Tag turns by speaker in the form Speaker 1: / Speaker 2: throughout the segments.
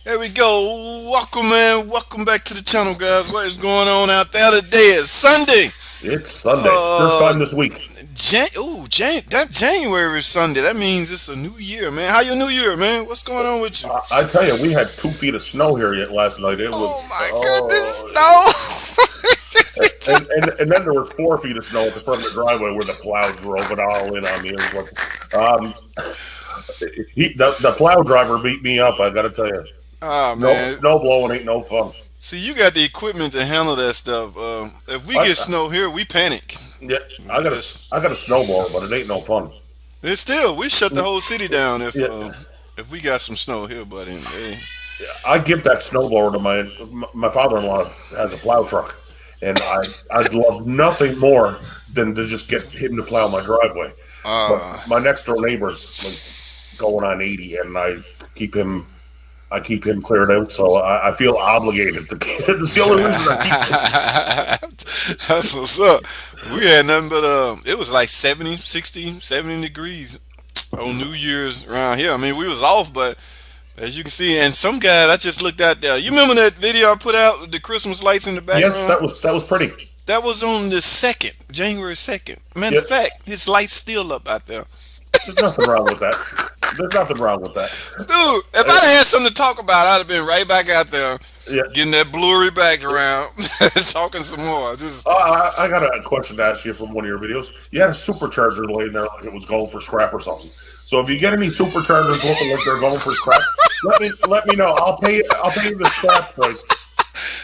Speaker 1: There we go. Welcome, man. Welcome back to the channel, guys. What is going on out there? Today is Sunday.
Speaker 2: It's Sunday. First
Speaker 1: Uh,
Speaker 2: time this week.
Speaker 1: That January is Sunday. That means it's a new year, man. How your new year, man? What's going on with you?
Speaker 2: I tell you, we had 2 feet of snow here yet last night. It
Speaker 1: Oh
Speaker 2: was
Speaker 1: my goodness, no.
Speaker 2: and then there was 4 feet of snow at the front of the driveway where the plow drove it all in on me. It was the plow driver beat me up. I got to tell you,
Speaker 1: Oh
Speaker 2: no
Speaker 1: man.
Speaker 2: snow blowing ain't no fun.
Speaker 1: See, you got the equipment to handle that stuff. If we
Speaker 2: I,
Speaker 1: get snow here, we panic.
Speaker 2: yeah,
Speaker 1: We just
Speaker 2: I got a snowblower, but it ain't no fun.
Speaker 1: it's still we shut the whole city down
Speaker 2: Yeah,
Speaker 1: if we got some snow here, buddy. Hey.
Speaker 2: I give that snowblower to my father-in-law has a plow truck, and I'd love nothing more than to just get him to plow my driveway. But
Speaker 1: Uh,
Speaker 2: my next door neighbor's like going on 80, and keep him I keep him cleared out, so I feel obligated to. It's the only reason I keep.
Speaker 1: That's what's up. We had nothing but it was like 70, 60, 70 degrees on New Year's around here. I mean, we was off, but as you can see, and some guys I just looked out there. You remember that video I put out with the Christmas lights in the
Speaker 2: Yes,
Speaker 1: background?
Speaker 2: that was pretty.
Speaker 1: That was on the second, January 2nd. Matter
Speaker 2: Yeah,
Speaker 1: of fact, his light's still up out there.
Speaker 2: there's nothing wrong with that. There's nothing wrong with that.
Speaker 1: Dude, if
Speaker 2: Uh,
Speaker 1: I'd had something to talk about, I'd have been right back out there
Speaker 2: yeah.
Speaker 1: getting that blurry background, talking some more. Just
Speaker 2: I got a question to ask you from one of your videos. You had a supercharger laying there like it was going for scrap or something. So if you get any superchargers looking like they're going for scrap, let me know. I'll pay you the scrap price.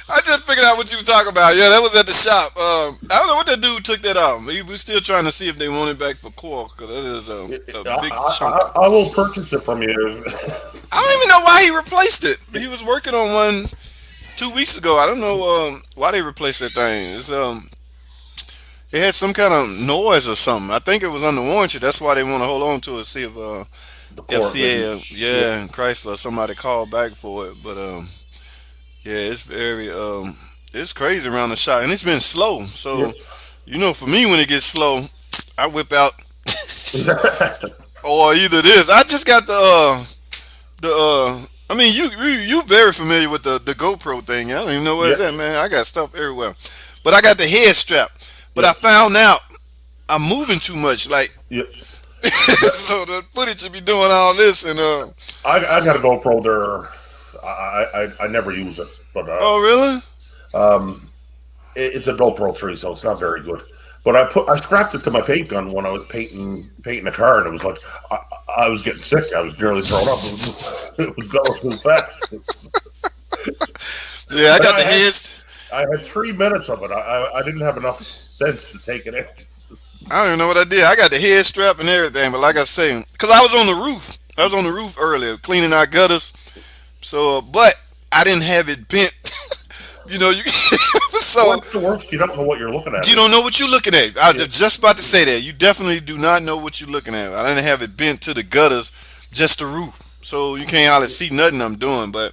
Speaker 1: I just figured out what you were talking about. Yeah, that was at the shop. I don't know what that dude took that off. We're still trying to see if they want it back for core because that is a big chunk.
Speaker 2: I will purchase it from you.
Speaker 1: I don't even know why he replaced it. He was working on one 2 weeks ago. I don't know why they replaced that thing. It had some kind of noise or something. I think it was under warranty. That's why they want to hold on to it. See if
Speaker 2: The core, maybe.
Speaker 1: FCA,
Speaker 2: Yeah,
Speaker 1: yeah, and Chrysler, somebody called back for it. But yeah, it's very it's crazy around the shop, and it's been slow.
Speaker 2: yeah.
Speaker 1: So for me, when it gets slow, I whip out or either this. I just got the. I mean, you very familiar with the GoPro thing. I don't even know what
Speaker 2: yeah,
Speaker 1: it's at, man. I got stuff everywhere, but I got the head strap. But
Speaker 2: yeah,
Speaker 1: I found out I'm moving too much, like
Speaker 2: yeah.
Speaker 1: so the footage should be doing all this and
Speaker 2: I got a GoPro there. I never use it, but
Speaker 1: oh really?
Speaker 2: um, it's a GoPro 3, so it's not very good. But I strapped it to my paint gun when I was painting a car, and it was like I, I was getting sick. I was nearly thrown up. It was going too fast.
Speaker 1: Yeah, I
Speaker 2: But
Speaker 1: got the heads.
Speaker 2: I had 3 minutes of it. I didn't have enough sense to take it in.
Speaker 1: I don't even know what I did. I got the head strap and everything, but like I say, because I was on the roof. I was on the roof earlier cleaning our gutters. So, but I didn't have it bent. You so
Speaker 2: What's the worst? You don't know what you're looking at.
Speaker 1: you don't know what you're looking at. I
Speaker 2: Yeah,
Speaker 1: was just about to say that. You definitely do not know what you're looking at. I didn't have it bent to the gutters, just the roof. So you can't hardly see nothing I'm doing, but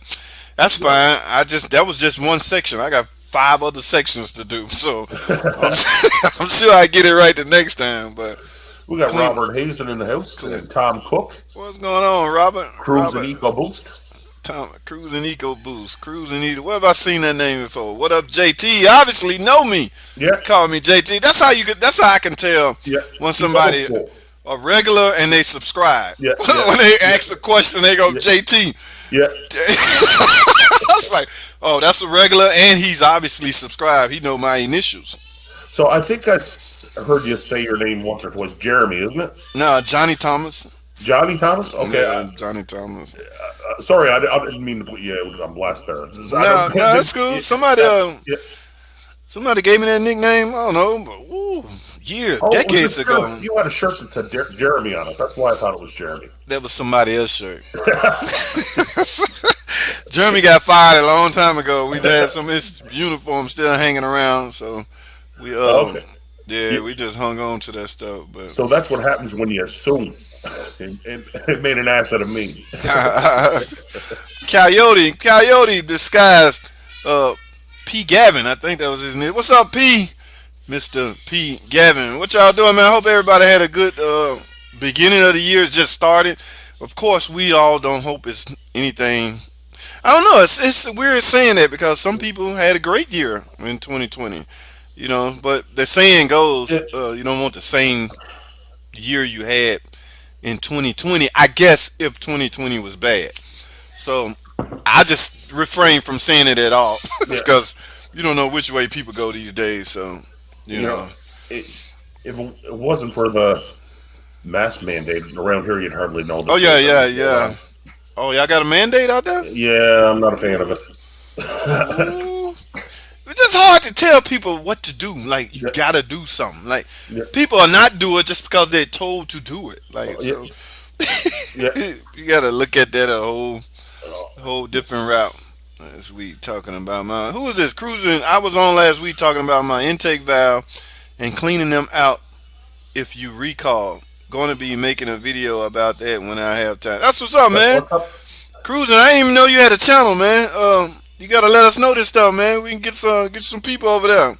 Speaker 1: that's
Speaker 2: yeah.
Speaker 1: fine. That was just one section. I got five other sections to do. So I'm, I'm sure I get it right the next time, but
Speaker 2: We got
Speaker 1: clean,
Speaker 2: Robert Hazen in the house
Speaker 1: clean.
Speaker 2: and Tom Cook,
Speaker 1: What's going on, Robert?
Speaker 2: Cruise and Eco Boost.
Speaker 1: Tom, Cruising Eco Boost, Cruising Eco. Where have I seen that name before? What up, JT? You obviously know me.
Speaker 2: Yeah,
Speaker 1: Call me JT. That's how you could. That's how I can tell
Speaker 2: yeah.
Speaker 1: when
Speaker 2: He's old
Speaker 1: somebody
Speaker 2: school.
Speaker 1: a regular and they subscribe.
Speaker 2: Yeah, yeah,
Speaker 1: When they
Speaker 2: yeah,
Speaker 1: ask the question, they go
Speaker 2: yeah,
Speaker 1: JT.
Speaker 2: yeah.
Speaker 1: I was like, oh, that's a regular, and he's obviously subscribed. He know my initials.
Speaker 2: So I think heard you say your name once or twice. Jeremy, isn't it?
Speaker 1: No, Johnny Thomas.
Speaker 2: Johnny Thomas? Okay.
Speaker 1: Yeah, Johnny Thomas.
Speaker 2: Sorry, I didn't mean to put you out on blast there. I
Speaker 1: No,
Speaker 2: don't.
Speaker 1: no, that's cool.
Speaker 2: Yeah.
Speaker 1: Somebody gave me that nickname. I don't know, but years,
Speaker 2: Oh, was
Speaker 1: decades
Speaker 2: this
Speaker 1: ago.
Speaker 2: You had a shirt that said Jeremy on it. That's why I thought it was Jeremy.
Speaker 1: That was somebody else's shirt. Jeremy got fired a long time ago. We had some of his uniforms still hanging around, so we
Speaker 2: Okay.
Speaker 1: yeah,
Speaker 2: You-
Speaker 1: we just hung on to that stuff. But
Speaker 2: So that's what happens when you assume. It made an ass out of me.
Speaker 1: Coyote disguised P Gavin, I think that was his name. What's up, P? Mr. P Gavin. What y'all doing, man? I hope everybody had a good beginning of the year. It's just started. Of course, we all don't hope it's anything. I don't know. It's weird saying that because some people had a great year in 2020. But the saying goes,
Speaker 2: It,
Speaker 1: you don't want the same year you had in 2020. I guess if 2020 was bad, so I just refrain from saying it at all
Speaker 2: yeah,
Speaker 1: because you don't know which way people go these days. So you
Speaker 2: you know,
Speaker 1: know.
Speaker 2: it, if it wasn't for the mask mandate around here, you'd hardly
Speaker 1: Oh
Speaker 2: notice
Speaker 1: yeah,
Speaker 2: anything.
Speaker 1: yeah, yeah. Oh, y'all got a mandate out there?
Speaker 2: Yeah, I'm not a fan of it.
Speaker 1: Ooh. It's just hard to tell people what to do. Like you
Speaker 2: Yeah,
Speaker 1: gotta do something. Like
Speaker 2: yeah,
Speaker 1: people are not do it just because they're told to do it. Like
Speaker 2: yeah,
Speaker 1: so,
Speaker 2: yeah.
Speaker 1: you gotta look at that a
Speaker 2: Uh,
Speaker 1: whole different route. This week talking about my who was this cruising? I was on last week talking about my intake valve and cleaning them out. If you recall, going to be making a video about that when I have time. That's what's up, man.
Speaker 2: what's up?
Speaker 1: Cruising. I didn't even know you had a channel, man. You gotta let us know this stuff, man. We can get some people over there.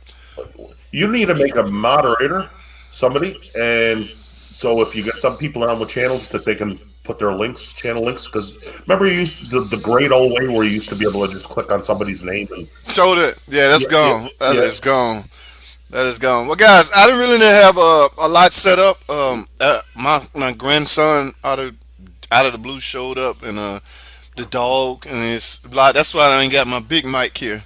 Speaker 2: You need to make a moderator, somebody, and so if you get some people on with channels that they can put their links, channel links, because remember you used the great old way where you used to be able to just click on somebody's name and
Speaker 1: Show that. Yeah, that's
Speaker 2: yeah, yeah,
Speaker 1: gone. That
Speaker 2: yeah,
Speaker 1: is gone. That is gone. Well, guys, I didn't really have a lot set up. My grandson out of the blue showed up, and the dog, and it's a lot. That's why I ain't got my big mic here.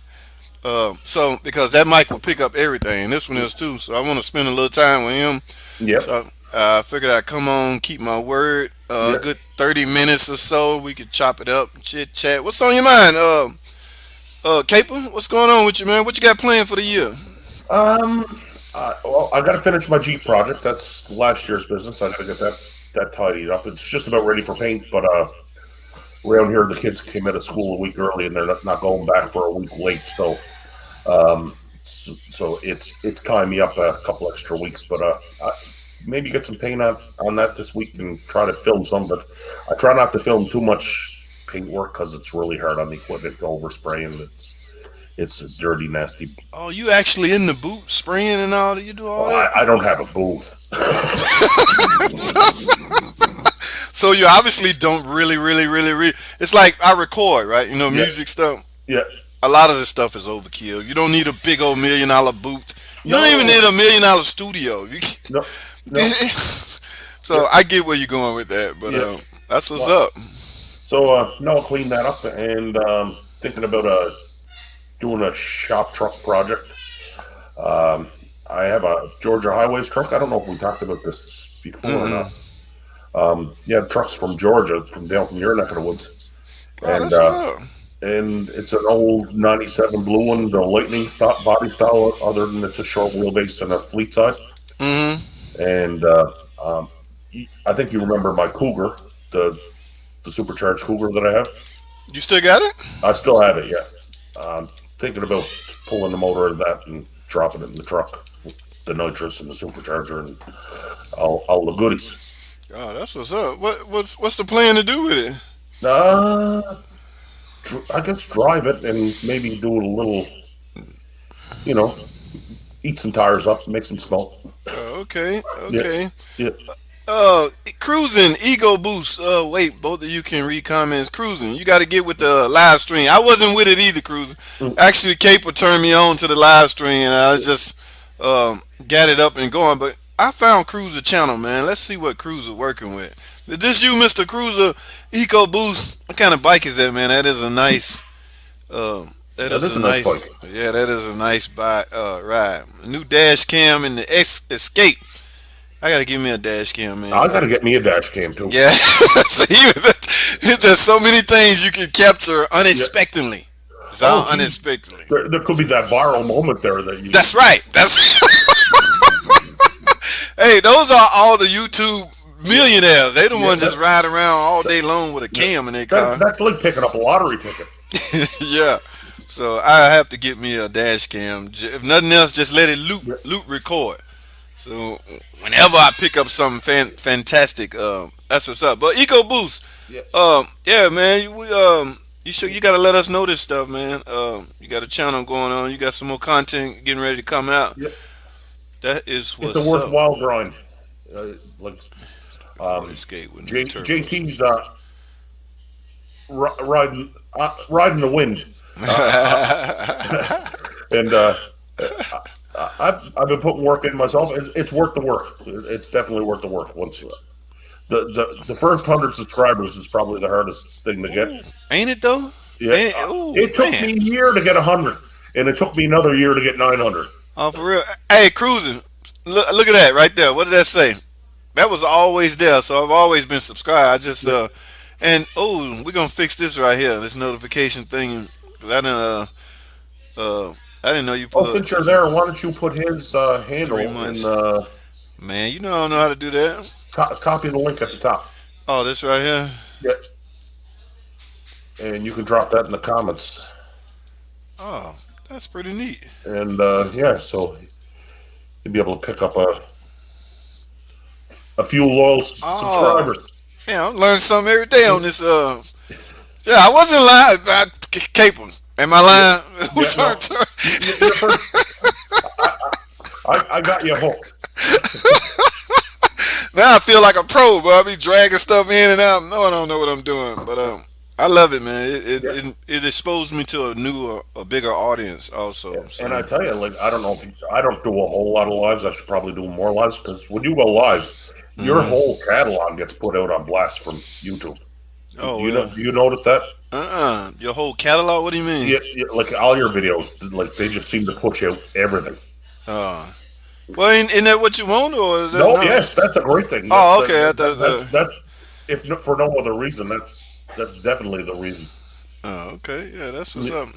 Speaker 1: So because that mic will pick up everything, and this one is too. So I want to spend a little time with him.
Speaker 2: yep,
Speaker 1: So I figured I'd come on, keep my word. A
Speaker 2: yeah.
Speaker 1: good 30 minutes or so. We could chop it up, chit chat. What's on your mind, Caper? What's going on with you, man? What you got planned for the year?
Speaker 2: Well, I got to finish my Jeep project. That's last year's business. I got to get that tidied up. It's just about ready for paint, but around here the kids came out of school a week early and they're not going back for a week late. So it's tying me up a couple extra weeks. But maybe get some paint on that this week and try to film some. But I try not to film too much paint work because it's really hard on the equipment to overspray and it's dirty, nasty.
Speaker 1: Oh, you actually in the boot spraying and all that? You do all
Speaker 2: Well,
Speaker 1: that?
Speaker 2: I don't have a booth.
Speaker 1: So you obviously don't really. It's like I record, right?
Speaker 2: Yeah,
Speaker 1: Music stuff.
Speaker 2: yeah.
Speaker 1: A lot of this stuff is overkill. You don't need a big old $1 million booth. You don't even
Speaker 2: No,
Speaker 1: need a $1 million studio.
Speaker 2: no, no. Yeah,
Speaker 1: So I get where you're going with that, but
Speaker 2: yeah.
Speaker 1: that's what's
Speaker 2: Well,
Speaker 1: up.
Speaker 2: so no, I'll clean that up and thinking about doing a shop truck project. Um, I have a Georgia Highways truck. I don't know if we talked about this before or not.
Speaker 1: Mm-mm.
Speaker 2: Yeah, trucks from Georgia, from down from your neck of the woods,
Speaker 1: Oh,
Speaker 2: and
Speaker 1: that's what's up.
Speaker 2: it's an old '97 blue one, the Lightning body style. Other than it's a short wheelbase and a fleet size,
Speaker 1: Hmm.
Speaker 2: and um, I think you remember my Cougar, the supercharged Cougar that I have.
Speaker 1: You still got it?
Speaker 2: I still have it, yeah. Thinking about pulling the motor of that and dropping it in the truck, the nitrous and the supercharger and all the goodies.
Speaker 1: Oh, that's what's up. What's the plan to do with it?
Speaker 2: Uh, I guess drive it and maybe do a little, you know, eat some tires up, make some smoke.
Speaker 1: Oh, okay,
Speaker 2: Yeah,
Speaker 1: okay.
Speaker 2: yeah,
Speaker 1: Cruising, ego boost. Wait, both of you can read comments. Cruising, you got to get with the live stream. I wasn't with it either, cruising.
Speaker 2: mm,
Speaker 1: Actually, Caper turned me on to the live stream, and I just got it up and going. But I found Cruiser channel, man. Let's see what Cruiser working with. Is this you, Mr. Cruiser? Eco boost. What kind of bike is that, man? That is a nice. Um, that
Speaker 2: that
Speaker 1: is
Speaker 2: is
Speaker 1: a
Speaker 2: a nice
Speaker 1: nice.
Speaker 2: bike.
Speaker 1: Yeah, that is a nice ride. New dash cam and the Escape. I gotta give me a dash cam, man.
Speaker 2: I got to get me a dash cam too.
Speaker 1: Yeah, it's just so many things you can capture
Speaker 2: Yeah.
Speaker 1: unexpectedly. It's
Speaker 2: Oh,
Speaker 1: all
Speaker 2: geez,
Speaker 1: unexpectedly.
Speaker 2: there could be that viral moment there that you.
Speaker 1: That's right. That's hey, those are all the YouTube
Speaker 2: Yeah,
Speaker 1: millionaires. They the
Speaker 2: yeah.
Speaker 1: ones just ride around all day long with a
Speaker 2: Yeah.
Speaker 1: cam in their car.
Speaker 2: That's like picking up a lottery ticket.
Speaker 1: Yeah. So I have to get me a dash cam. If nothing else, just let it
Speaker 2: Yeah,
Speaker 1: loop record. So whenever I pick up something fantastic, that's what's up. But Eco Boost,
Speaker 2: yeah,
Speaker 1: yeah, man, you gotta let us know this stuff, man. You got a channel going on. You got some more content getting ready to come out.
Speaker 2: yeah.
Speaker 1: That is
Speaker 2: It's a
Speaker 1: what's up.
Speaker 2: worthwhile grind. Like
Speaker 1: Ford
Speaker 2: um,
Speaker 1: Escape with new turbos.
Speaker 2: JT's riding. ride in the wind. And I've been putting work in myself. It's worth the work. It's definitely worth the work. Once the first 100 subscribers is probably the hardest thing to get.
Speaker 1: Ooh, ain't it though?
Speaker 2: Yeah,
Speaker 1: Ooh,
Speaker 2: it took
Speaker 1: man.
Speaker 2: me a year to get 100, and it took me another year to get 900.
Speaker 1: Oh, for real. Hey, cruising. Look at that right there. What did that say? That was always there, so I've always been subscribed. I just
Speaker 2: Yeah.
Speaker 1: and oh, we're gonna fix this right here. This notification thing. 'Cause I didn't know you
Speaker 2: Oh,
Speaker 1: put
Speaker 2: since you're there, why don't you put his handle
Speaker 1: 3 months.
Speaker 2: in?
Speaker 1: Man, you know I don't know how to do that.
Speaker 2: Copy the link at the top.
Speaker 1: Oh, this right here.
Speaker 2: Yeah, and you can drop that in the comments.
Speaker 1: Oh, that's pretty neat.
Speaker 2: And yeah, so you'll be able to pick up a few loyal
Speaker 1: Oh,
Speaker 2: subscribers.
Speaker 1: yeah, I'm learning something every day on this. Yeah, I wasn't lying about Cape 'em. Am I
Speaker 2: Yeah,
Speaker 1: lying? Who
Speaker 2: yeah, no,
Speaker 1: turned?
Speaker 2: you're first. I got you hooked.
Speaker 1: Now I feel like a pro, but I be dragging stuff in and out. No, I don't know what I'm doing, but I love it, man.
Speaker 2: Yeah,
Speaker 1: It exposed me to a new, a bigger audience, also.
Speaker 2: and I
Speaker 1: So,
Speaker 2: tell you, like I don't know, I don't do a whole lot of lives. I should probably do more lives because when you go live, your
Speaker 1: hmm
Speaker 2: whole catalog gets put out on blast from YouTube.
Speaker 1: oh
Speaker 2: You know?
Speaker 1: well.
Speaker 2: Do you notice that?
Speaker 1: Your whole catalog. What do you mean?
Speaker 2: Yeah, yeah, like all your videos, like they just seem to push out everything.
Speaker 1: Uh, well, ain't that what you want, or is that
Speaker 2: No,
Speaker 1: no?
Speaker 2: yes, that's a great thing.
Speaker 1: Oh, okay. I thought.
Speaker 2: That's if for no other reason, that's definitely the reason.
Speaker 1: Oh, okay. Yeah, that's what's
Speaker 2: The
Speaker 1: up.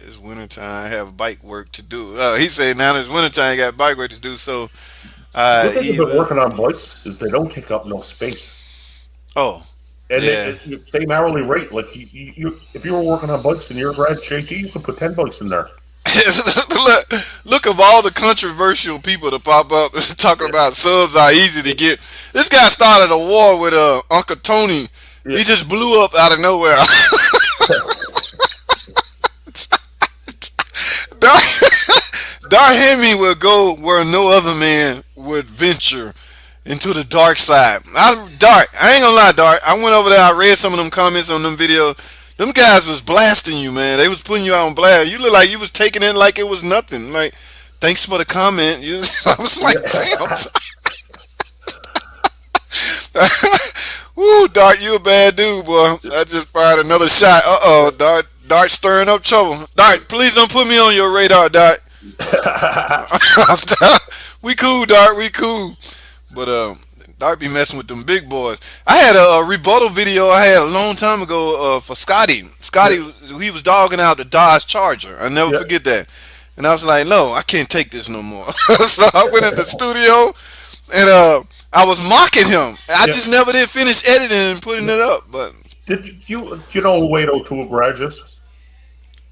Speaker 1: It's wintertime. I have bike work to do. He said now it's wintertime. I got bike work to do. So
Speaker 2: good thing about
Speaker 1: either.
Speaker 2: working on bikes is they don't take up no space,
Speaker 1: Oh,
Speaker 2: and
Speaker 1: yeah.
Speaker 2: same hourly rate. Like if you were working on bikes in your garage, JT, you could put 10 bikes in there.
Speaker 1: Look of all the controversial people to pop up talking
Speaker 2: Yeah,
Speaker 1: about subs are easy to get. This guy started a war with Uncle Tony.
Speaker 2: yeah,
Speaker 1: He just blew up out of nowhere. Dar, Dar Hemi will go where no other man would venture into the dark side. I ain't gonna lie, Dark. I went over there. I read some of them comments on them videos. Them guys was blasting you, man. They was putting you out on blast. You look like you was taking it like it was nothing. Like, thanks for the comment. I was like, damn.
Speaker 2: yeah.
Speaker 1: Woo, Dart, you a bad dude, boy. I just fired another shot. Dart stirring up trouble. Dart, please don't put me on your radar, Dart. We cool, Dart. We cool. But Dart be messing with them big boys. I had a rebuttal video I had a long time ago for Scotty.
Speaker 2: Yeah,
Speaker 1: Scotty, he was dogging out the Dodge Charger. I never
Speaker 2: yeah,
Speaker 1: forget that. And I was like, no, I can't take this no more. So I went in the studio and I was mocking him. I
Speaker 2: yeah.
Speaker 1: just never did finish editing and putting it up. But
Speaker 2: Did you know who 802 Garage is?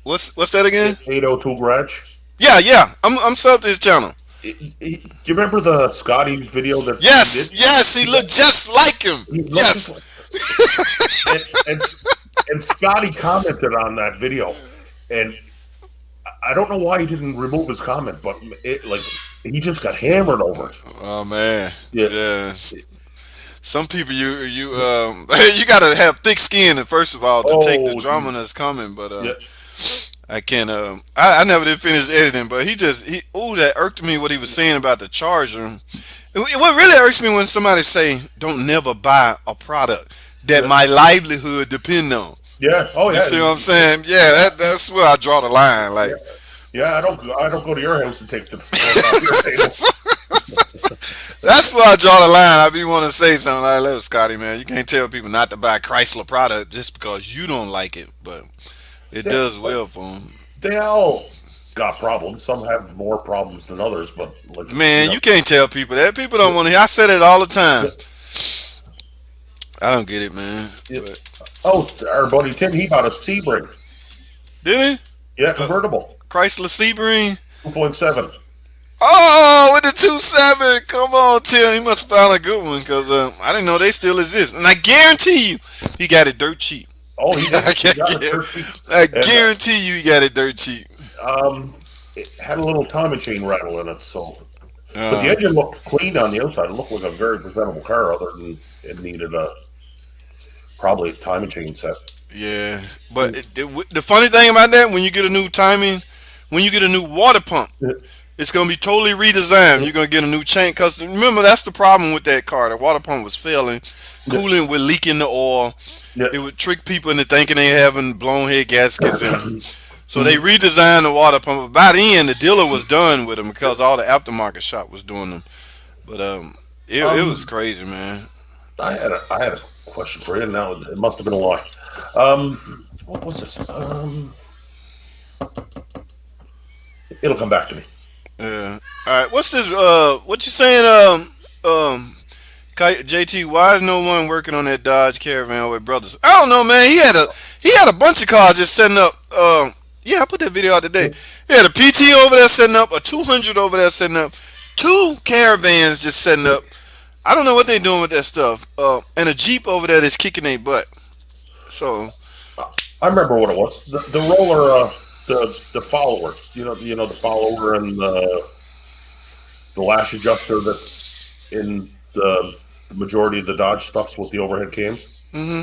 Speaker 1: what's that again?
Speaker 2: 802 Garage.
Speaker 1: Yeah, yeah. I'm subbed to his channel.
Speaker 2: Do you remember the Scotty video that he
Speaker 1: Yes,
Speaker 2: did?
Speaker 1: yes. He
Speaker 2: Yeah,
Speaker 1: looked just like him.
Speaker 2: he looked just like,
Speaker 1: Yes.
Speaker 2: and, and and Scotty commented on that video, and I don't know why he didn't remove his comment, but he just got hammered over it.
Speaker 1: Oh man.
Speaker 2: Yeah,
Speaker 1: Yeah. Some people you gotta have thick skin first of all to take the
Speaker 2: oh,
Speaker 1: drama that's coming. But
Speaker 2: yeah,
Speaker 1: I can't. I never did finish editing, but that irked me what he was saying about the charger. What really irks me when somebody say, "Don't never buy a product that
Speaker 2: yeah,
Speaker 1: my livelihood depend on."
Speaker 2: yeah. Oh
Speaker 1: You
Speaker 2: yeah,
Speaker 1: see what I'm saying? Yeah, that's where I draw the line. Like,
Speaker 2: yeah, yeah. I don't go to your house and take the phone off your table.
Speaker 1: that's where I draw the line. I be want to say something like, "Look, Scotty, man, you can't tell people not to buy a Chrysler product just because you don't like it, but it
Speaker 2: They,
Speaker 1: does well for them."
Speaker 2: they all got problems. Some have more problems than others, but
Speaker 1: Man, you can't tell people that. People don't want to hear. I said it all the time.
Speaker 2: yeah,
Speaker 1: I don't get it, man.
Speaker 2: yeah.
Speaker 1: But
Speaker 2: Oh, our buddy Tim, he bought a Sebring.
Speaker 1: did
Speaker 2: Yeah,
Speaker 1: he?
Speaker 2: convertible,
Speaker 1: Chrysler Sebring?
Speaker 2: 2.7.
Speaker 1: Oh, with the 2.7. Come on, Tim. He must have found a good one because I didn't know they still exist. And I guarantee you, he got it dirt cheap.
Speaker 2: Oh, he did.
Speaker 1: I
Speaker 2: He got it
Speaker 1: can't-
Speaker 2: dirt cheap,
Speaker 1: I
Speaker 2: and
Speaker 1: guarantee you, he got it dirt cheap.
Speaker 2: it had a little time machine rattle in it. So, but the
Speaker 1: Uh,
Speaker 2: engine looked clean on the outside. It looked like a very presentable car, other than it needed probably a time machine set.
Speaker 1: Yeah, but the funny thing about that, when you get a new timing, when you get a new water pump,
Speaker 2: Yeah,
Speaker 1: it's gonna be totally redesigned. You're gonna get a new chain. Cause remember, that's the problem with that car. The water pump was failing,
Speaker 2: yeah,
Speaker 1: coolant would leak in the oil.
Speaker 2: yeah.
Speaker 1: It would trick people into thinking they having blown head gaskets, and so they
Speaker 2: Mhm.
Speaker 1: redesigned the water pump. By then, the dealer was done with them because all the aftermarket shop was doing them. But it was
Speaker 2: Um,
Speaker 1: crazy, man.
Speaker 2: I had a question for you. Now it must have been a lie. What was this? It'll come back to me.
Speaker 1: Yeah. All right. What's this? What you saying? JT, why is no one working on that Dodge Caravan with brothers? I don't know, man. He had a bunch of cars just setting up. Yeah, I put that video out today. He had a PT over there setting up, a 200 over there setting up, two Caravans just setting up. I don't know what they're doing with that stuff. And a Jeep over there that's kicking their butt. So,
Speaker 2: I remember what it was. The roller, the follower. The follower and the lash adjuster that's in the majority of the Dodge stuffs with the overhead cams.
Speaker 1: hmm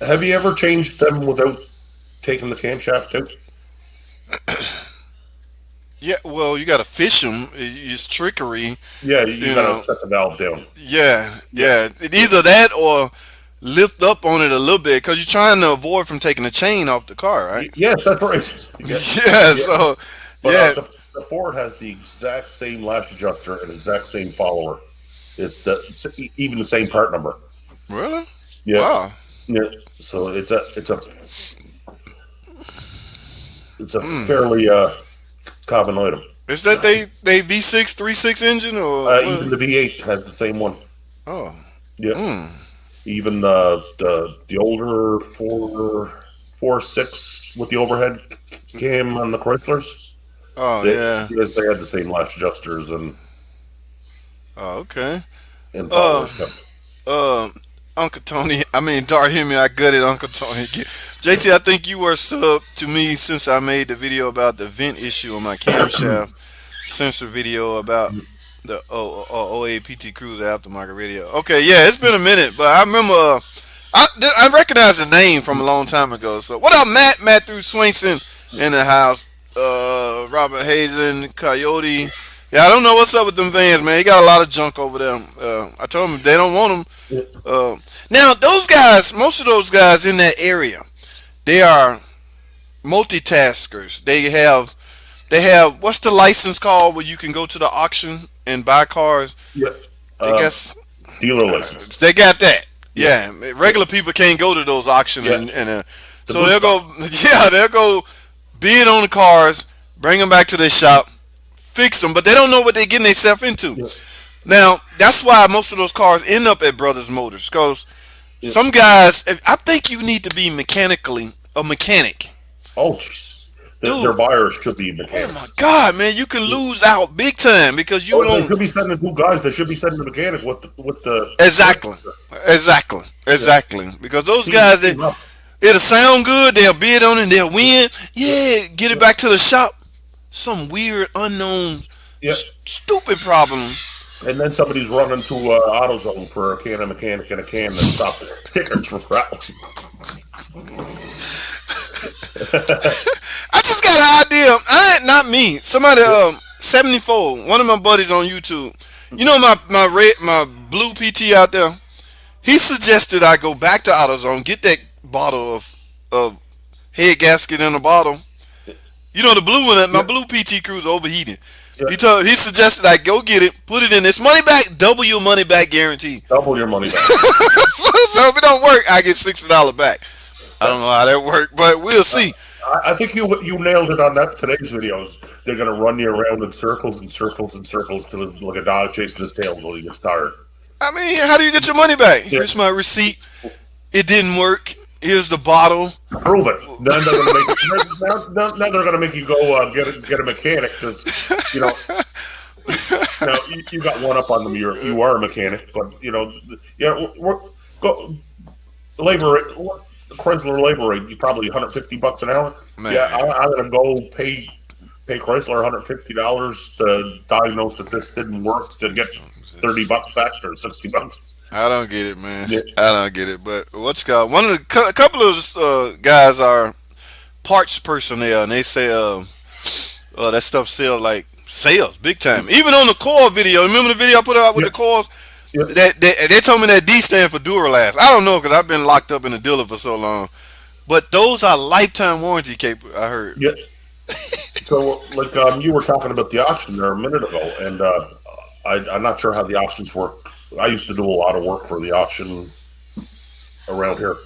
Speaker 2: Have you ever changed them without taking the camshaft out?
Speaker 1: yeah. Well, you got to fish them. It's trickery,
Speaker 2: Yeah, you
Speaker 1: you
Speaker 2: got to
Speaker 1: know.
Speaker 2: set the valve down.
Speaker 1: Yeah,
Speaker 2: Yeah,
Speaker 1: yeah. Either that or lift up on it a little bit because you're trying to avoid from taking the chain off the car, right?
Speaker 2: yes, that's right. Yeah,
Speaker 1: Yeah.
Speaker 2: yeah.
Speaker 1: So,
Speaker 2: But
Speaker 1: yeah.
Speaker 2: the Ford has the exact same lash adjuster and exact same follower. It's even the same part number.
Speaker 1: Really?
Speaker 2: Yeah,
Speaker 1: Wow.
Speaker 2: yeah. So it's a
Speaker 1: Mm.
Speaker 2: fairly common item.
Speaker 1: Is that they V6 36 engine or
Speaker 2: Even
Speaker 1: what?
Speaker 2: the V8 has the same one.
Speaker 1: Oh.
Speaker 2: Yeah,
Speaker 1: Mm.
Speaker 2: even the older four six with the overhead cam on the Chryslers,
Speaker 1: Oh
Speaker 2: they
Speaker 1: yeah.
Speaker 2: yes, they had the same lash adjusters
Speaker 1: Oh okay.
Speaker 2: and
Speaker 1: Uh.
Speaker 2: followers.
Speaker 1: Uh. Uncle Tony, I mean Dar Hemi, I gutted Uncle Tony. JT, I think you were sub to me since I made the video about the vent issue on my camshaft sensor video about the OAPT Cruiser aftermarket radio. Okay, yeah, it's been a minute, but I remember I recognize the name from a long time ago. So what up, Matt? Matthew Swainson in the house. Robert Hazen, Coyote. Yeah, I don't know what's up with them vans, man. He got a lot of junk over there. I told him they don't want them. Now those guys, most of those guys in that area, they are multitaskers. They have what's the license called where you can go to the auction and buy cars?
Speaker 2: Yeah,
Speaker 1: They
Speaker 2: um,
Speaker 1: guess
Speaker 2: dealer license.
Speaker 1: they got that.
Speaker 2: Yeah,
Speaker 1: Yeah, regular people can't go to those auctions
Speaker 2: yeah,
Speaker 1: and
Speaker 2: the
Speaker 1: so
Speaker 2: boot
Speaker 1: they'll
Speaker 2: stock.
Speaker 1: go. Yeah, they'll go bid on the cars, bring them back to their shop, fix them, but they don't know what they're getting themselves into.
Speaker 2: Yeah,
Speaker 1: Now that's why most of those cars end up at Brothers Motors because
Speaker 2: yeah.
Speaker 1: some guys. I think you need to be mechanically a mechanic,
Speaker 2: Oh, jeez. Their
Speaker 1: dude.
Speaker 2: buyers should be
Speaker 1: Oh my
Speaker 2: mechanics.
Speaker 1: God, man, you can lose out big time because you
Speaker 2: Oh, they
Speaker 1: don't.
Speaker 2: should be sending two guys. They should be sending the mechanic with the
Speaker 1: Exactly, exactly,
Speaker 2: yeah.
Speaker 1: exactly. Because those guys,
Speaker 2: Team up.
Speaker 1: it'll sound good. They'll bid on it. They'll win. Yeah, get it
Speaker 2: Yeah,
Speaker 1: back to the shop. Some weird, unknown,
Speaker 2: yeah.
Speaker 1: stupid problem.
Speaker 2: And then somebody's running to AutoZone for a can of mechanic and a can that stops stickers from rattling.
Speaker 1: I just got an idea. Not me. Somebody, 74. One of my buddies on YouTube. You know my blue PT out there. He suggested I go back to AutoZone, get that bottle of head gasket in a bottle. You know the blue one. My
Speaker 2: Yeah,
Speaker 1: blue PT Cruiser overheated.
Speaker 2: yeah.
Speaker 1: He suggested I go get it, put it in this money back, double your money back guarantee.
Speaker 2: Double your money back.
Speaker 1: So if it don't work, I get $60 back. I don't know how that worked, but we'll see.
Speaker 2: I think you nailed it on that today's videos. They're gonna run you around in circles and circles and circles till it's like a dog chasing his tail until he gets tired.
Speaker 1: I mean, how do you get your money back?
Speaker 2: Yeah,
Speaker 1: Here's my receipt. It didn't work. Here's the bottle.
Speaker 2: prove it. Now they're gonna make you go get a mechanic because you know now you got one up on them. You are a mechanic, but yeah, go labor rate, Chrysler labor rate. You probably $150 an hour. Yeah,
Speaker 1: Man,
Speaker 2: I'm gonna go pay Chrysler $150 to diagnose that this didn't work to get $30 back or $60.
Speaker 1: I don't get it, man.
Speaker 2: Yeah,
Speaker 1: I don't get it. But what's called one of the a couple of guys are parts personnel, and they say that stuff sells like sales big time. Even on the core video, remember the video I put out with
Speaker 2: yeah,
Speaker 1: the cores?
Speaker 2: yeah.
Speaker 1: That they told me that D stand for Duralast. I don't know because I've been locked up in the dealer for so long. But those are lifetime warranty cape. I heard.
Speaker 2: Yeah. So, like you were talking about the auction there a minute ago, and I'm not sure how the auctions work. I used to do a lot of work for the auction around here.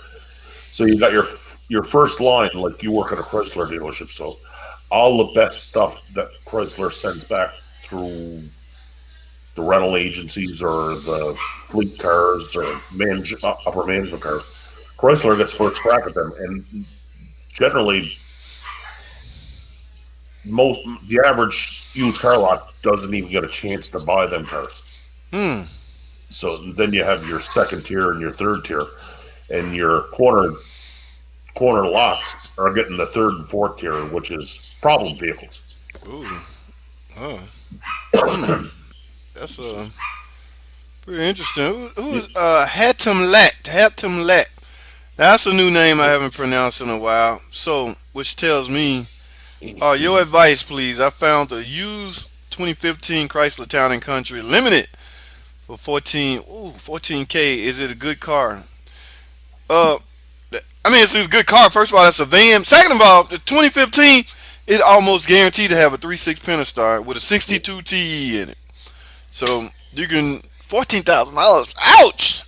Speaker 2: So you got your first line, like you work at a Chrysler dealership. So all the best stuff that Chrysler sends back through the rental agencies or the fleet cars or upper management cars, Chrysler gets first crack at them, and generally most the average used car lot doesn't even get a chance to buy them cars.
Speaker 1: Hmm.
Speaker 2: So then you have your second tier and your third tier, and your corner lots are getting the third and fourth tier, which is problem vehicles.
Speaker 1: Ooh. Oh. Hmm. That's pretty interesting. Who is Hatem Lat? Hatem Lat. That's a new name I haven't pronounced in a while. So, which tells me, your advice, please. I found a used 2015 Chrysler Town and Country Limited for 14K. Is it a good car? Uh, I mean, it's a good car. First of all, that's a van. Second of all, the 2015 is almost guaranteed to have a 3.6 Pentastar with a 62 TE in it. So you can $14,000. Ouch.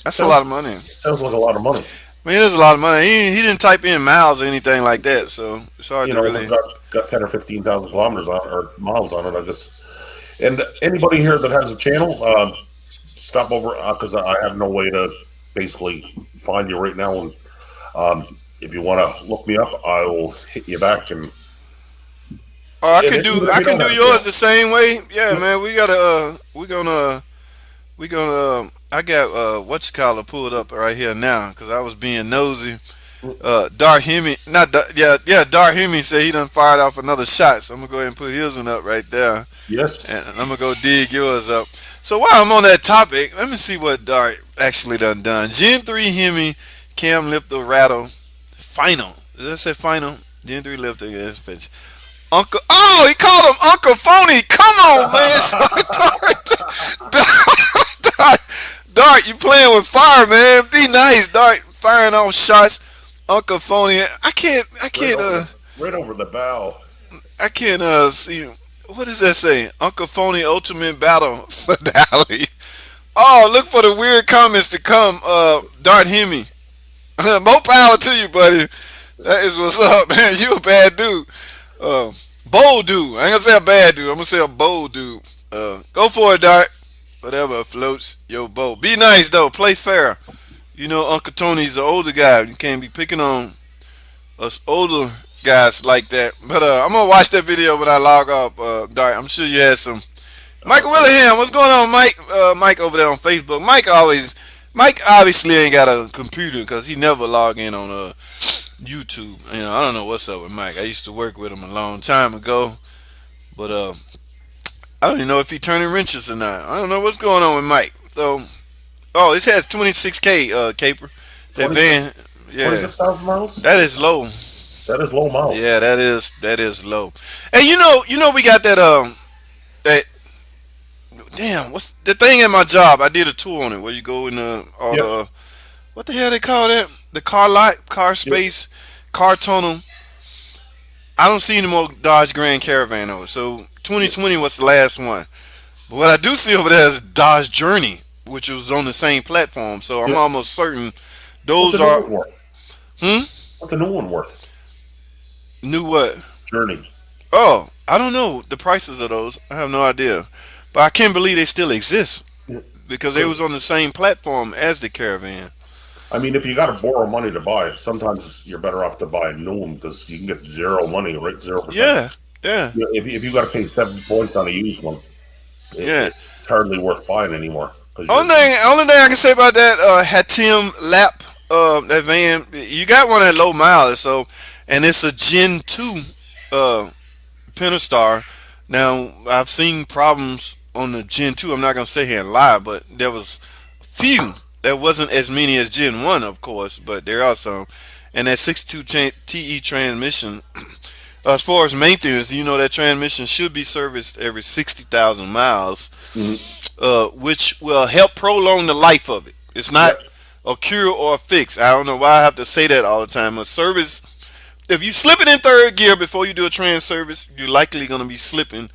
Speaker 1: That's a lot of
Speaker 2: Sounds
Speaker 1: money.
Speaker 2: sounds like a lot of money.
Speaker 1: I mean, it is a lot of money. He didn't type in miles or anything like that, so it's hard
Speaker 2: You
Speaker 1: to
Speaker 2: know,
Speaker 1: really.
Speaker 2: it's got 10 or 15,000 kilometers on or miles on it. I guess. And anybody here that has a channel, stop over because I have no way to basically find you right now. And if you want to look me up, I will hit you back. And,
Speaker 1: Oh, I
Speaker 2: and
Speaker 1: can
Speaker 2: even
Speaker 1: do
Speaker 2: if
Speaker 1: I
Speaker 2: you
Speaker 1: can
Speaker 2: don't
Speaker 1: do
Speaker 2: have a
Speaker 1: yours
Speaker 2: channel,
Speaker 1: the same way. Yeah,
Speaker 2: yep,
Speaker 1: man. We gonna I got what's called pulled up right here now because I was being nosy. Dar Hemi, not Dar, yeah, Dar Hemi said he done fired off another shot, so I'm gonna go ahead and put his one up right there,
Speaker 2: yes,
Speaker 1: and I'm gonna go dig yours up. So while I'm on that topic, let me see what Dart actually done. Gen 3 Hemi, cam lifter rattle, final. Does that say final? Gen 3 lifter, yes, bitch. Uncle, oh, he called him Uncle Phony. Come on, man. Dart, Dart, you playing with fire, man. Be nice, Dart. Firing off shots. Uncle Phony. I
Speaker 2: right
Speaker 1: can't,
Speaker 2: over the right over the bow.
Speaker 1: see. What does that say? Uncle Phony Ultimate Battle Finale. Oh, look for the weird comments to come. Dart Hemi. More power to you, buddy. That is what's up, man. You a bad dude. Bold dude. I ain't gonna say a bad dude. I'm gonna say a bold dude. Go for it, Dart. Whatever floats your boat. Be nice though. Play fair. You know, Uncle Tony's the older guy. You can't be picking on us older guys like that. But I'm gonna watch that video when I log off, Dart. I'm sure you had some. Michael
Speaker 2: Okay.
Speaker 1: Willingham, what's going on, Mike? Mike over there on Facebook. Mike obviously ain't got a computer because he never log in on YouTube. You know, I don't know what's up with Mike. I used to work with him a long time ago, but I don't even know if he turning wrenches or not. I don't know what's going on with Mike. So, oh, this has 26K caper. That
Speaker 2: 26
Speaker 1: van, yeah,
Speaker 2: 26,000 miles.
Speaker 1: that is low.
Speaker 2: That is low miles.
Speaker 1: Yeah, that is low. And we got that damn, what's the thing at my job? I did a tour on it where you go in all
Speaker 2: Yep.
Speaker 1: the what the hell they call that? The car lot, car
Speaker 2: Yep.
Speaker 1: space, car tunnel. I don't see any more Dodge Grand Caravan over. So
Speaker 2: Yep.
Speaker 1: 2020 was the last one. But what I do see over there is Dodge Journey, which was on the same platform. So I'm
Speaker 2: Yep.
Speaker 1: almost certain
Speaker 2: What's the
Speaker 1: those
Speaker 2: new
Speaker 1: are
Speaker 2: one worth?
Speaker 1: hmm
Speaker 2: What's the new one worth?
Speaker 1: new what?
Speaker 2: Journey.
Speaker 1: Oh, I don't know the prices of those. I have no idea. But I can't believe they still exist because they
Speaker 2: Because
Speaker 1: was on the same platform as the Caravan.
Speaker 2: I mean, if you got to borrow money to buy it, sometimes you're better off to buy a new one because you can get zero money, right? 0%.
Speaker 1: Yeah, yeah,
Speaker 2: If you got to pay 7 points on a used one,
Speaker 1: yeah.
Speaker 2: it's hardly worth buying anymore because
Speaker 1: Only thing I can say about that Hatim Lap that van, you got one at low mileage, so and it's a Gen 2 uh Pentastar. Now I've seen problems on the Gen 2. I'm not gonna sit here and lie, but there was few. There wasn't as many as Gen 1, of course, but there are some. And that 62 TE transmission, as far as maintenance, that transmission should be serviced every 60,000 miles,
Speaker 2: Mhm.
Speaker 1: which will help prolong the life of it. It's not
Speaker 2: Yep.
Speaker 1: a cure or a fix. I don't know why I have to say that all the time. A service, if you slip it in third gear before you do a trans service, you're likely going to be slipping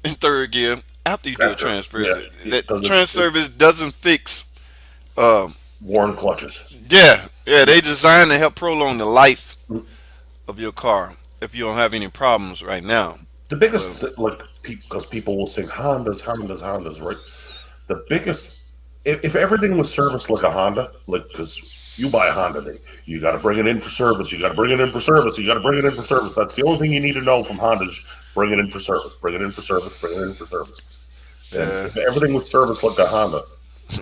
Speaker 1: in third gear after you do a
Speaker 2: After,
Speaker 1: trans
Speaker 2: yeah,
Speaker 1: service. That
Speaker 2: because
Speaker 1: trans
Speaker 2: it's
Speaker 1: service doesn't fix. Um,
Speaker 2: worn clutches.
Speaker 1: yeah, yeah, they designed to help prolong the life of your car if you don't have any problems right now.
Speaker 2: The
Speaker 1: Well,
Speaker 2: biggest, like, because people will say Hondas, right? The biggest, if everything was serviced like a Honda, like, because you buy a Honda, you got to bring it in for service, you got to bring it in for service, you got to bring it in for service. That's the only thing you need to know from Hondas. Bring it in for service, bring it in for service, bring it in for service. And
Speaker 1: yeah.
Speaker 2: if everything was serviced like a Honda,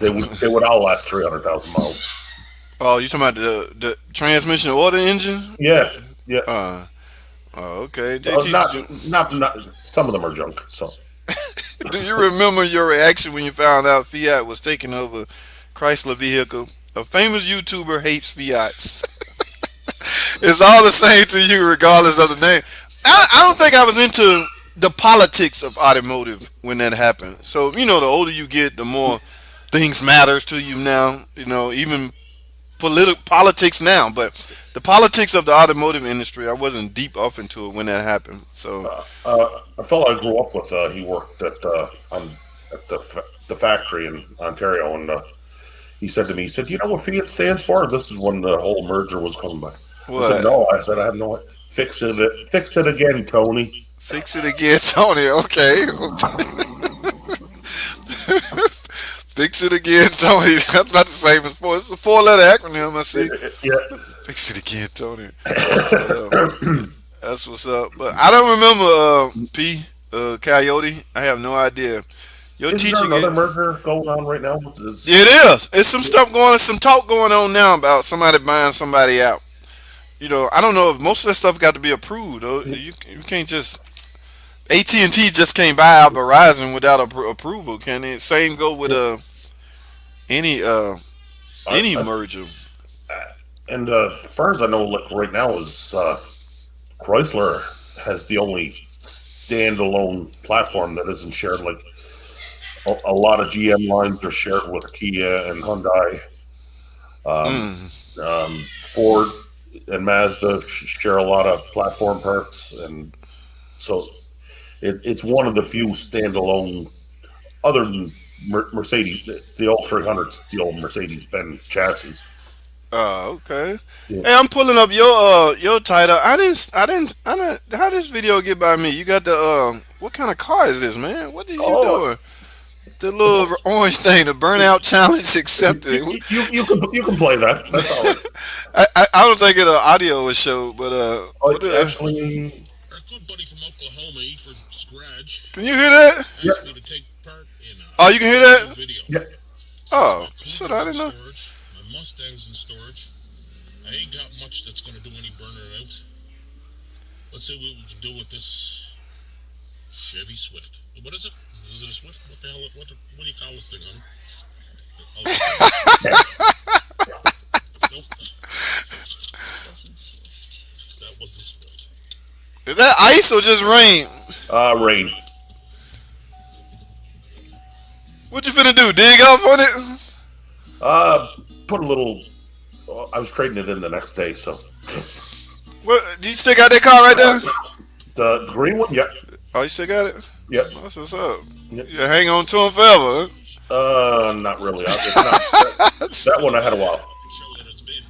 Speaker 2: they would all last 300,000 miles.
Speaker 1: Oh, you talking about the transmission or the engine?
Speaker 2: Yeah, yeah.
Speaker 1: Uh, okay.
Speaker 2: Well,
Speaker 1: JT,
Speaker 2: not. Some of them are junk. So
Speaker 1: do you remember your reaction when you found out Fiat was taking over Chrysler vehicle? A famous YouTuber hates Fiat. It's all the same to you, regardless of the name. I don't think I was into the politics of automotive when that happened. So the older you get, the more things matters to you now. Even politics now, but the politics of the automotive industry, I wasn't deep off into it when that happened. So,
Speaker 2: a fellow I grew up with, he worked at the factory in Ontario, and he said to me, he said, "You know what Fiat stands for?" This is when the whole merger was coming by. I said,
Speaker 1: what?
Speaker 2: "No." I said, "I have no. Fix it again, Tony."
Speaker 1: Fix it again, Tony. Okay. Fix it again, Tony. That's not the same as four. It's a four-letter acronym. I see.
Speaker 2: Yeah.
Speaker 1: Fix it again, Tony. But that's what's up. But I don't remember P Coyote. I have no idea. Your
Speaker 2: Isn't there
Speaker 1: teacher
Speaker 2: another
Speaker 1: get.
Speaker 2: merger going on right now?
Speaker 1: It is. It's some stuff going, some talk going on now about somebody buying somebody out. I don't know if most of that stuff got to be approved. You can't just. AT&T just can't buy out Verizon without approval, can it? Same go with any
Speaker 2: I,
Speaker 1: any
Speaker 2: I,
Speaker 1: merger.
Speaker 2: and as far as I know, like right now, is Chrysler has the only standalone platform that isn't shared. Like a lot of GM lines are shared with Kia and Hyundai. Um,
Speaker 1: Mm.
Speaker 2: Ford and Mazda share a lot of platform parts, and so it's one of the few standalone, other than Mercedes. The old 300's the old Mercedes-Benz chassis.
Speaker 1: Okay.
Speaker 2: Yeah.
Speaker 1: Hey, I'm pulling up your title. I didn't. How this video get by me? You got the What kind of car is this, man? What is you
Speaker 2: Oh,
Speaker 1: doing? The little orange thing, the burnout challenge accepted.
Speaker 2: you can play that. That's all right.
Speaker 1: I don't think it audio was show, but
Speaker 2: Oh, actually,
Speaker 3: Our good buddy from Oklahoma, Eford Scratch,
Speaker 1: can you hear that?
Speaker 2: yeah,
Speaker 3: asked me to take part in
Speaker 1: Oh, you can hear that?
Speaker 3: a video.
Speaker 2: yeah.
Speaker 1: Oh,
Speaker 3: Since
Speaker 1: shit,
Speaker 3: my
Speaker 1: I
Speaker 3: Cougar's
Speaker 1: didn't
Speaker 3: in
Speaker 1: know.
Speaker 3: storage, my Mustang's in storage. I ain't got much that's gonna do any burning out. Let's see what we can do with this Chevy Swift. What is it? Is it a Swift? What the hell? What do you call this thing, honey? Oh, nope. That was the Swift.
Speaker 1: Is that ice or just rain?
Speaker 2: Rain.
Speaker 1: What you finna do? Dig off on it?
Speaker 2: Uh, put a little. I was trading it in the next day, so
Speaker 1: What? Do you still got that car right there?
Speaker 2: the green one, yeah,
Speaker 1: Oh, you still got it?
Speaker 2: yeah.
Speaker 1: That's what's up.
Speaker 2: Yeah.
Speaker 1: You hang on to him forever,
Speaker 2: Not really. It's not,
Speaker 1: huh?
Speaker 2: that one I had a while.
Speaker 3: Show that it's been.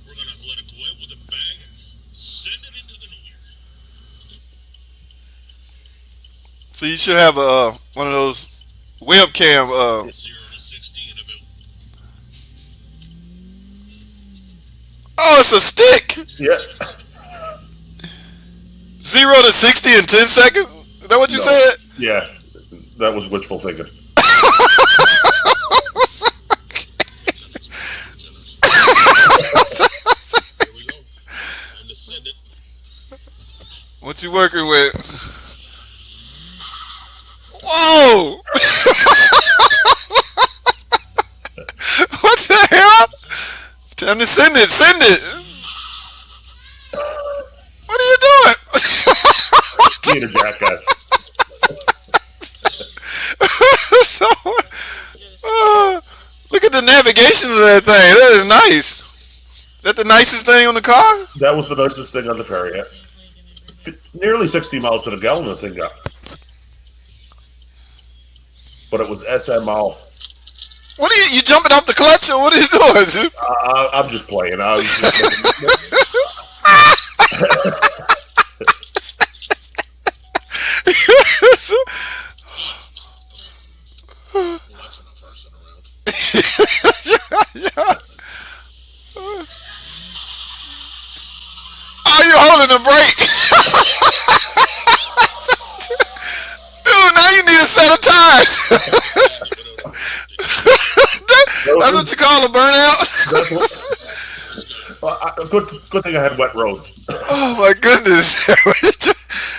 Speaker 3: We're gonna let it go out with a bang and send it into the new year.
Speaker 1: So you should have one of those webcam.
Speaker 3: 0 to 60 in about.
Speaker 1: Oh, it's a stick.
Speaker 2: Yeah,
Speaker 1: 0 to 60 in 10 seconds. Is that what you
Speaker 2: no,
Speaker 1: said?
Speaker 2: yeah, that was wishful thinking.
Speaker 3: That's how it's generous. There we go. Time to send it.
Speaker 1: What you working with? Whoa! I'm just send it. Send it. What are you doing?
Speaker 2: Being a jackass.
Speaker 1: So, uh, look at the navigation of that thing. That is nice. That the nicest thing on the car?
Speaker 2: That was the nicest thing on the car yet. Nearly 60 miles to the gallon the thing got. But it was SMO.
Speaker 1: What are you jumping off the clutch or what are you doing, dude?
Speaker 2: I'm just playing. I was just
Speaker 3: Well, that's enough arsing around.
Speaker 1: Yeah. Oh, you holding the brake? Dude, now you need a set of tires. That's what you call a burnout?
Speaker 2: good thing I had wet roads.
Speaker 1: Oh my goodness.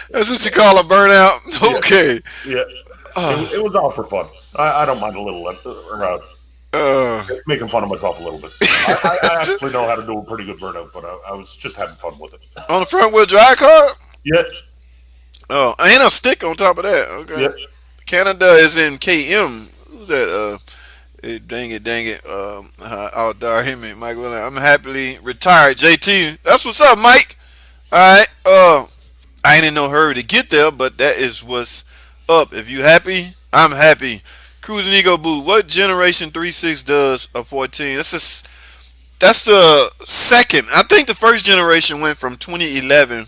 Speaker 1: That's what you call a burnout? Okay.
Speaker 2: Yeah. It was all for fun. I don't mind a little making fun of myself a little bit. I actually know how to do a pretty good burnout, but I was just having fun with it.
Speaker 1: On the front wheel drive car?
Speaker 2: Yeah.
Speaker 1: Oh, ain't a stick on top of that. Okay.
Speaker 2: Yeah.
Speaker 1: Canada is in KM. Who's that? Dang it. Outdoor Hemi, Mike Williams. I'm happily retired. JT. That's what's up, Mike. Alright. I ain't in no hurry to get there, but that is what's up. If you happy, I'm happy. Cruising Ego Boot. What generation 3.6 does a 14? That's the second. I think the first generation went from 2011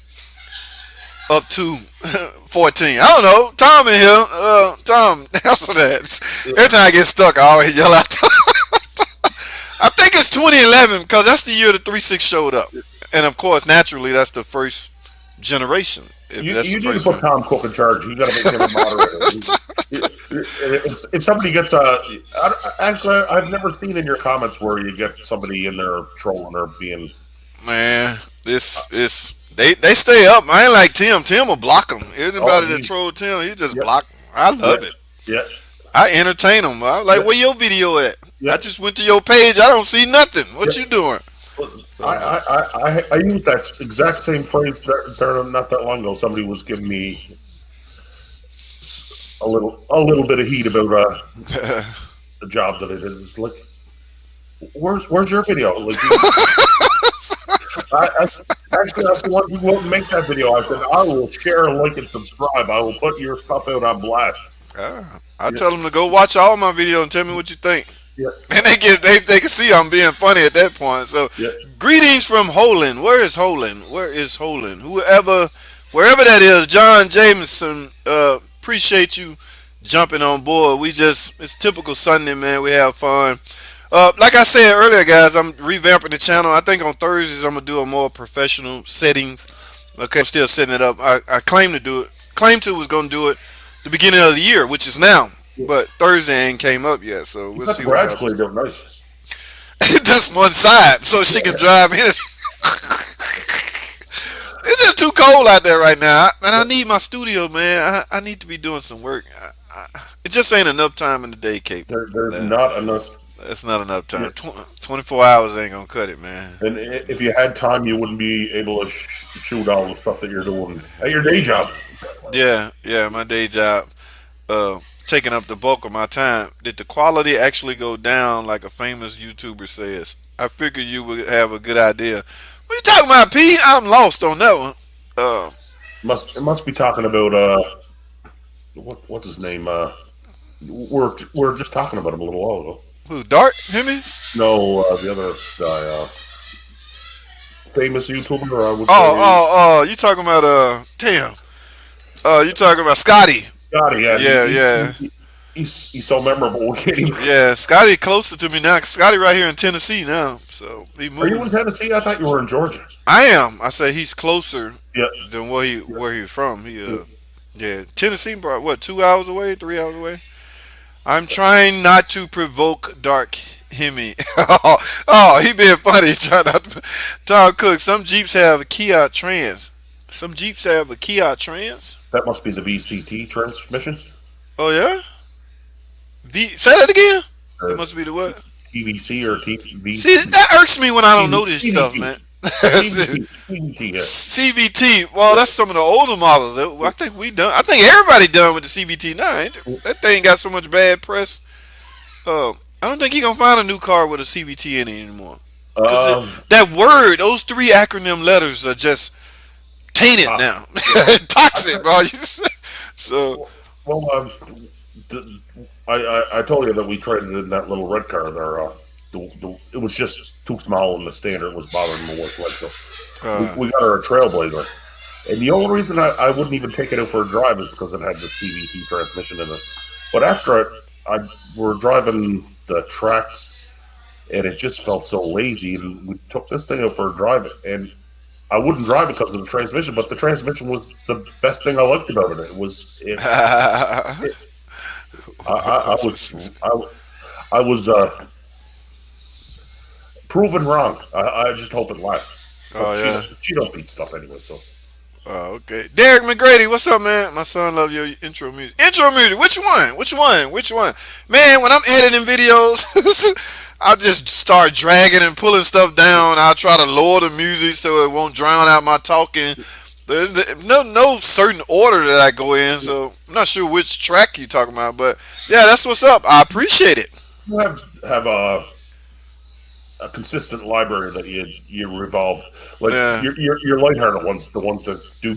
Speaker 1: up to 14. I don't know. Tom in here. Tom, answer that. Every time I get stuck, I always yell out. I think it's 2011 because that's the year the 3.6 showed up. And of course, naturally, that's the first generation.
Speaker 2: You need to put Tom Cook in charge. You got to make him a moderator. If somebody gets actually, I've never seen in your comments where you get somebody in there trolling or being.
Speaker 1: Man, this is they stay up. I ain't like Tim. Tim will block them. Anybody that troll Tim, he just block them. I love it.
Speaker 2: Yeah.
Speaker 1: I entertain them. I like, where your video at?
Speaker 2: Yeah.
Speaker 1: I just went to your page. I don't see nothing. What you doing?
Speaker 2: I used that exact same phrase not that long ago. Somebody was giving me a little bit of heat about the job that I did. It's like, where's your video? Like, actually, that's the one who won't make that video. I said, I will share, like, and subscribe. I will put your stuff out on blast.
Speaker 1: I tell them to go watch all my videos and tell me what you think.
Speaker 2: Yeah.
Speaker 1: And they can see I'm being funny at that point. So, greetings from Holland. Where is Holland? Wherever that is, John Jameson. Appreciate you jumping on board. It's typical Sunday, man. We have fun. Like I said earlier, guys, I'm revamping the channel. I think on Thursdays I'm gonna do a more professional setting. Okay, I'm still setting it up. I claim to was gonna do it the beginning of the year, which is now. But Thursday ain't came up yet, so we'll see what happens.
Speaker 2: Actually, nice.
Speaker 1: Just one side, so she can drive in. It's just too cold out there right now, and I need my studio, man. I need to be doing some work. It just ain't enough time in the day, Cape.
Speaker 2: There's not enough.
Speaker 1: That's not enough time. 24 hours ain't gonna cut it, man.
Speaker 2: And if you had time, you wouldn't be able to shoot all the stuff that you're doing at your day job.
Speaker 1: Yeah, my day job taking up the bulk of my time. Did the quality actually go down like a famous YouTuber says? I figured you would have a good idea. What you talking about, P? I'm lost on that one.
Speaker 2: It must be talking about what's his name? We're just talking about him a little while ago.
Speaker 1: Who? Dart? Hemi?
Speaker 2: No, the other guy, famous YouTuber.
Speaker 1: You talking about you talking about Scotty?
Speaker 2: Scotty,
Speaker 1: yeah.
Speaker 2: He's so memorable.
Speaker 1: Yeah, Scotty closer to me now. Scotty right here in Tennessee now, so he moved.
Speaker 2: Are you in Tennessee? I thought you were in Georgia.
Speaker 1: I am. I say he's closer
Speaker 2: Yeah.
Speaker 1: than where he's from. Tennessee, bro. What, 2 hours away, 3 hours away? I'm trying not to provoke Dark Hemi. He being funny. Trying not to. Tom Cook. Some Jeeps have a Kia Trans.
Speaker 2: That must be the VCT transmission.
Speaker 1: Oh yeah. Say that again. It must be the what?
Speaker 2: TVC or TV,
Speaker 1: See, that irks me when I don't know this stuff,
Speaker 2: CVT,
Speaker 1: man.
Speaker 2: CVT, CVT, yeah.
Speaker 1: CVT. Well, that's some of the older models. I think we done. I think everybody done with the CVT now. That thing got so much bad press. I don't think you gonna find a new car with a CVT in it anymore. Cause
Speaker 2: Um,
Speaker 1: that word, those three acronym letters are just tainted
Speaker 2: uh,
Speaker 1: now.
Speaker 2: yeah.
Speaker 1: Toxic, bro. So,
Speaker 2: Well, the, I told you that we traded in that little red car there. It was just too small and the standard was bothering the work like so.
Speaker 1: uh,
Speaker 2: We got her a Trailblazer, and the only reason I wouldn't even take it out for a drive is because it had the CVT transmission in it. But after it, I were driving the tracks, and it just felt so lazy. And we took this thing out for a drive, and I wouldn't drive it because of the transmission. But the transmission was the best thing I liked about it. It was it. it I was I was proven wrong. I just hope it lasts. But
Speaker 1: oh yeah.
Speaker 2: she don't beat stuff anyway. So
Speaker 1: Oh, okay. Derek McGrady, what's up, man? My son love your intro music. Intro music. Which one? Which one? Which one? Man, when I'm editing videos, I'll just start dragging and pulling stuff down. I'll try to lower the music so it won't drown out my talking. There's no certain order that I go in, so I'm not sure which track you're talking about, but yeah, that's what's up. I appreciate it.
Speaker 2: you have a consistent library that you revolve. Like
Speaker 1: Yeah.
Speaker 2: your lighthearted ones, the ones that do.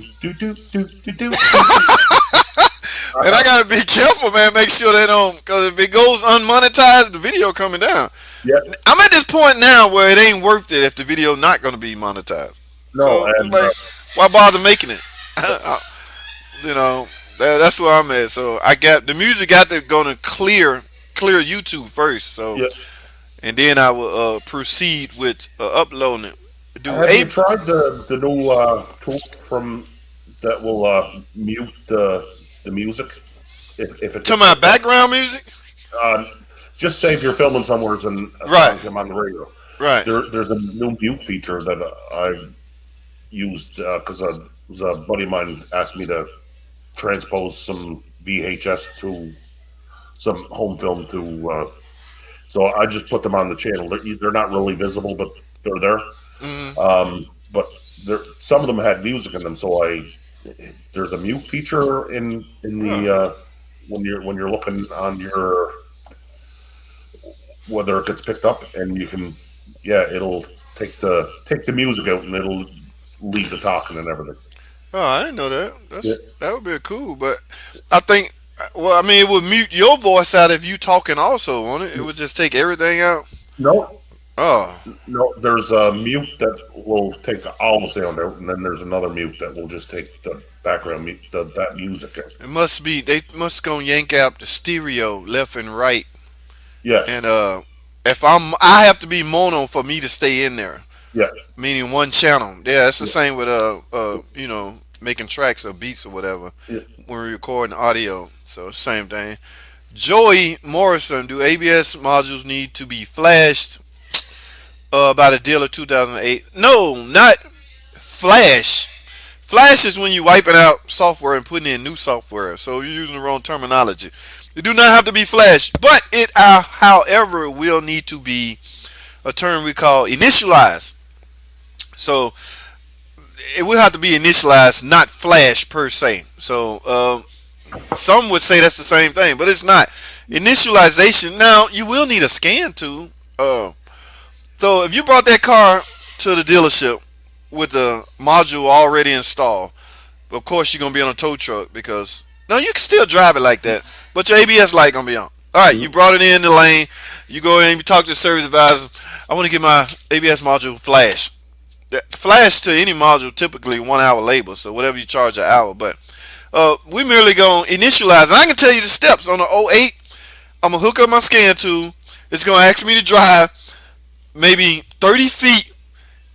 Speaker 1: And I gotta be careful, man. Make sure they don't, because if it goes unmonetized, the video coming down.
Speaker 2: Yeah,
Speaker 1: I'm at this point now where it ain't worth it if the video not gonna be monetized.
Speaker 2: no,
Speaker 1: So it's
Speaker 2: and
Speaker 1: like, why bother making it? You know, that's where I'm at. So I got the music got to gonna clear YouTube first. So
Speaker 2: yeah.
Speaker 1: and then I will proceed with uploading it. Do
Speaker 2: Have you
Speaker 1: a
Speaker 2: tried the new tool from that will mute the music if it
Speaker 1: to my background music.
Speaker 2: uh, just say if you're filming somewhere and a
Speaker 1: Right,
Speaker 2: song come on the radio.
Speaker 1: right.
Speaker 2: There's a new mute feature that I've used because a buddy of mine asked me to transpose some VHS to some home film to. So I just put them on the channel. They're not really visible, but they're there.
Speaker 1: Mm,
Speaker 2: But some of them had music in them, so there's a mute feature in the
Speaker 1: huh.
Speaker 2: when you're looking on your whether it gets picked up, and you can it'll take the music out and it'll leave the talking and everything.
Speaker 1: Oh, I didn't know that.
Speaker 2: Yeah.
Speaker 1: That would be cool, but I think. Well, I mean, it would mute your voice out if you talking also, won't it? It would just take everything out.
Speaker 2: No,
Speaker 1: Oh,
Speaker 2: no, there's a mute that will take all the sound out, and then there's another mute that will just take the background that music out.
Speaker 1: it must be they must gonna yank out the stereo left and right,
Speaker 2: Yeah,
Speaker 1: and if I have to be mono for me to stay in there,
Speaker 2: yeah,
Speaker 1: meaning one channel. Yeah, it's the
Speaker 2: yeah,
Speaker 1: same with making tracks or beats or whatever
Speaker 2: yeah.
Speaker 1: when we're recording audio. So same thing. Joey Morrison, do ABS modules need to be flashed by the dealer 2008? No, not flash. Flash is when you wiping out software and putting in new software. So you're using the wrong terminology. It do not have to be flashed, but it however will need to be a term we call initialized. So it will have to be initialized, not flash per se. So some would say that's the same thing, but it's not. Initialization. Now you will need a scan tool. So if you brought that car to the dealership with the module already installed, of course you're gonna be on a tow truck because no, you can still drive it like that, but your ABS light gonna be on. All right, you
Speaker 2: Mhm.
Speaker 1: brought it in the lane. You go in, you talk to the service advisor. I want to get my ABS module flash. The flash to any module typically 1 hour labor, so whatever you charge an hour. But we merely gonna initialize. And I can tell you the steps on the '08. I'm gonna hook up my scan tool. It's gonna ask me to drive maybe 30 feet,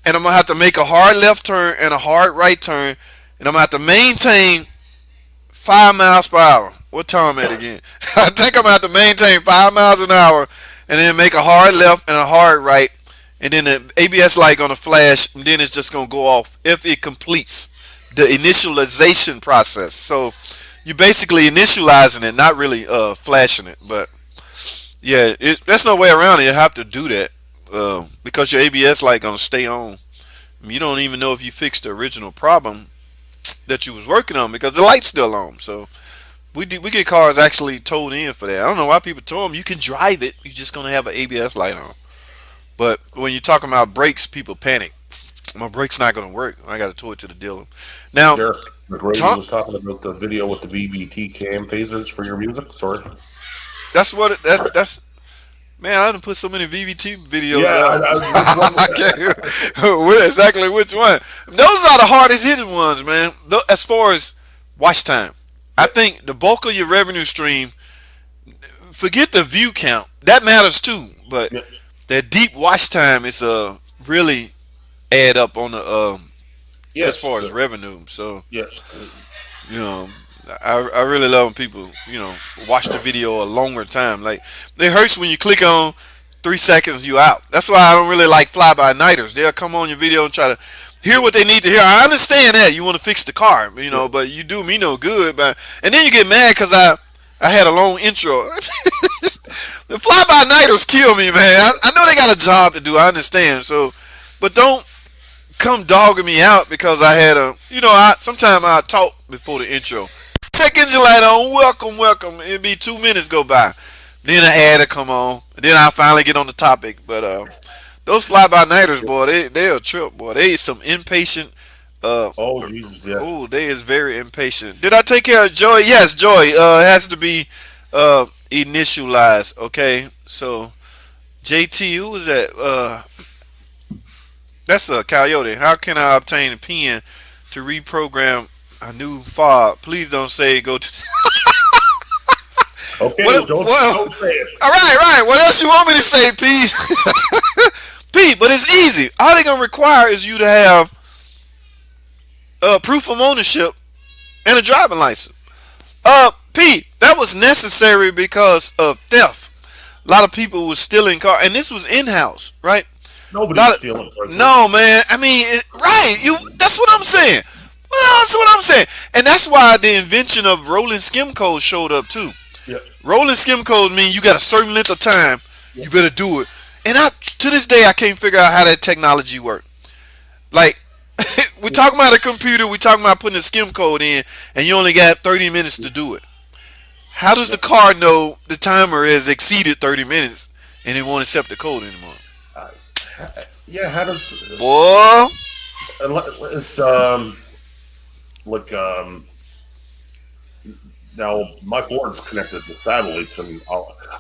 Speaker 1: and I'm gonna have to make a hard left turn and a hard right turn, and I'm gonna have to maintain 5 miles per hour. What time at again? I think I'm gonna have to maintain 5 miles an hour, and then make a hard left and a hard right, and then the ABS light gonna flash, and then it's just gonna go off if it completes the initialization process. So you're basically initializing it, not really flashing it. But Yeah, there's no way around it. You have to do that because your ABS light gonna stay on. You don't even know if you fixed the original problem that you was working on because the light's still on. So we get cars actually towed in for that. I don't know why people tow them. You can drive it. You're just gonna have an ABS light on. But when you're talking about brakes, people panic. My brake's not gonna work. I got to tow it to the dealer. Now,
Speaker 2: Derek McGrady
Speaker 1: Tom,
Speaker 2: was talking about the video with the VVT cam phasers for your music. Sorry.
Speaker 1: that's what that's. Man, I done put so many VVT videos
Speaker 2: Yeah,
Speaker 1: out.
Speaker 2: which one
Speaker 1: I
Speaker 2: was
Speaker 1: can't
Speaker 2: that?
Speaker 1: hear exactly which one. Those are the hardest hitting ones, man. As far as watch time, I
Speaker 2: Yeah,
Speaker 1: think the bulk of your revenue stream. Forget the view count. That matters too, but
Speaker 2: yeah,
Speaker 1: that deep watch time is really add up on the as
Speaker 2: yes,
Speaker 1: far as revenue. So
Speaker 2: yes.
Speaker 1: you know, I really love when people watch the video a longer time. Like it hurts when you click on 3 seconds you out. That's why I don't really like fly by nighters. They'll come on your video and try to hear what they need to hear. I understand that you want to fix the car,
Speaker 2: Yeah.
Speaker 1: but you do me no good. But and then you get mad because I had a long intro. The fly by nighters kill me, man. I know they got a job to do. I understand. So, but don't come dogging me out because I had sometimes I talk before the intro. Check engine light on. Welcome, welcome. It'll be 2 minutes go by. Then an ad will come on. And then I finally get on the topic. But those fly by nighters, boy, they a trip, boy. They some impatient. Uh,
Speaker 2: Oh Jesus, yeah.
Speaker 1: oh, they is very impatient. Did I take care of Joy? Yes, Joy. Has to be initialized. Okay, so JT, who was that? That's a coyote. How can I obtain a pen to reprogram a new fob? Please don't say go to.
Speaker 2: Okay,
Speaker 1: What?
Speaker 2: don't say it.
Speaker 1: All right, right. What else you want me to say, Pete? Pete, but it's easy. All they're gonna require is you to have proof of ownership and a driving license. Pete, that was necessary because of theft. A lot of people was stealing cars, and this was in house, right?
Speaker 2: Nobody's
Speaker 1: Lot of,
Speaker 2: stealing presents.
Speaker 1: no, man. I mean, right? You. That's what I'm saying. Well, that's what I'm saying, and that's why the invention of rolling skim codes showed up too.
Speaker 2: Yeah,
Speaker 1: Rolling skim codes mean you got a certain length of time.
Speaker 2: yeah,
Speaker 1: You better do it. And to this day, I can't figure out how that technology works. Like, we
Speaker 2: yeah.
Speaker 1: talking about a computer, we talking about putting a skim code in, and you only got 30 minutes to do it. How does the
Speaker 2: Yeah.
Speaker 1: car know the timer has exceeded 30 minutes and it won't accept the code anymore?
Speaker 2: Uh, yeah, how does
Speaker 1: Boy,
Speaker 2: it's like now my Ford's connected to satellites, and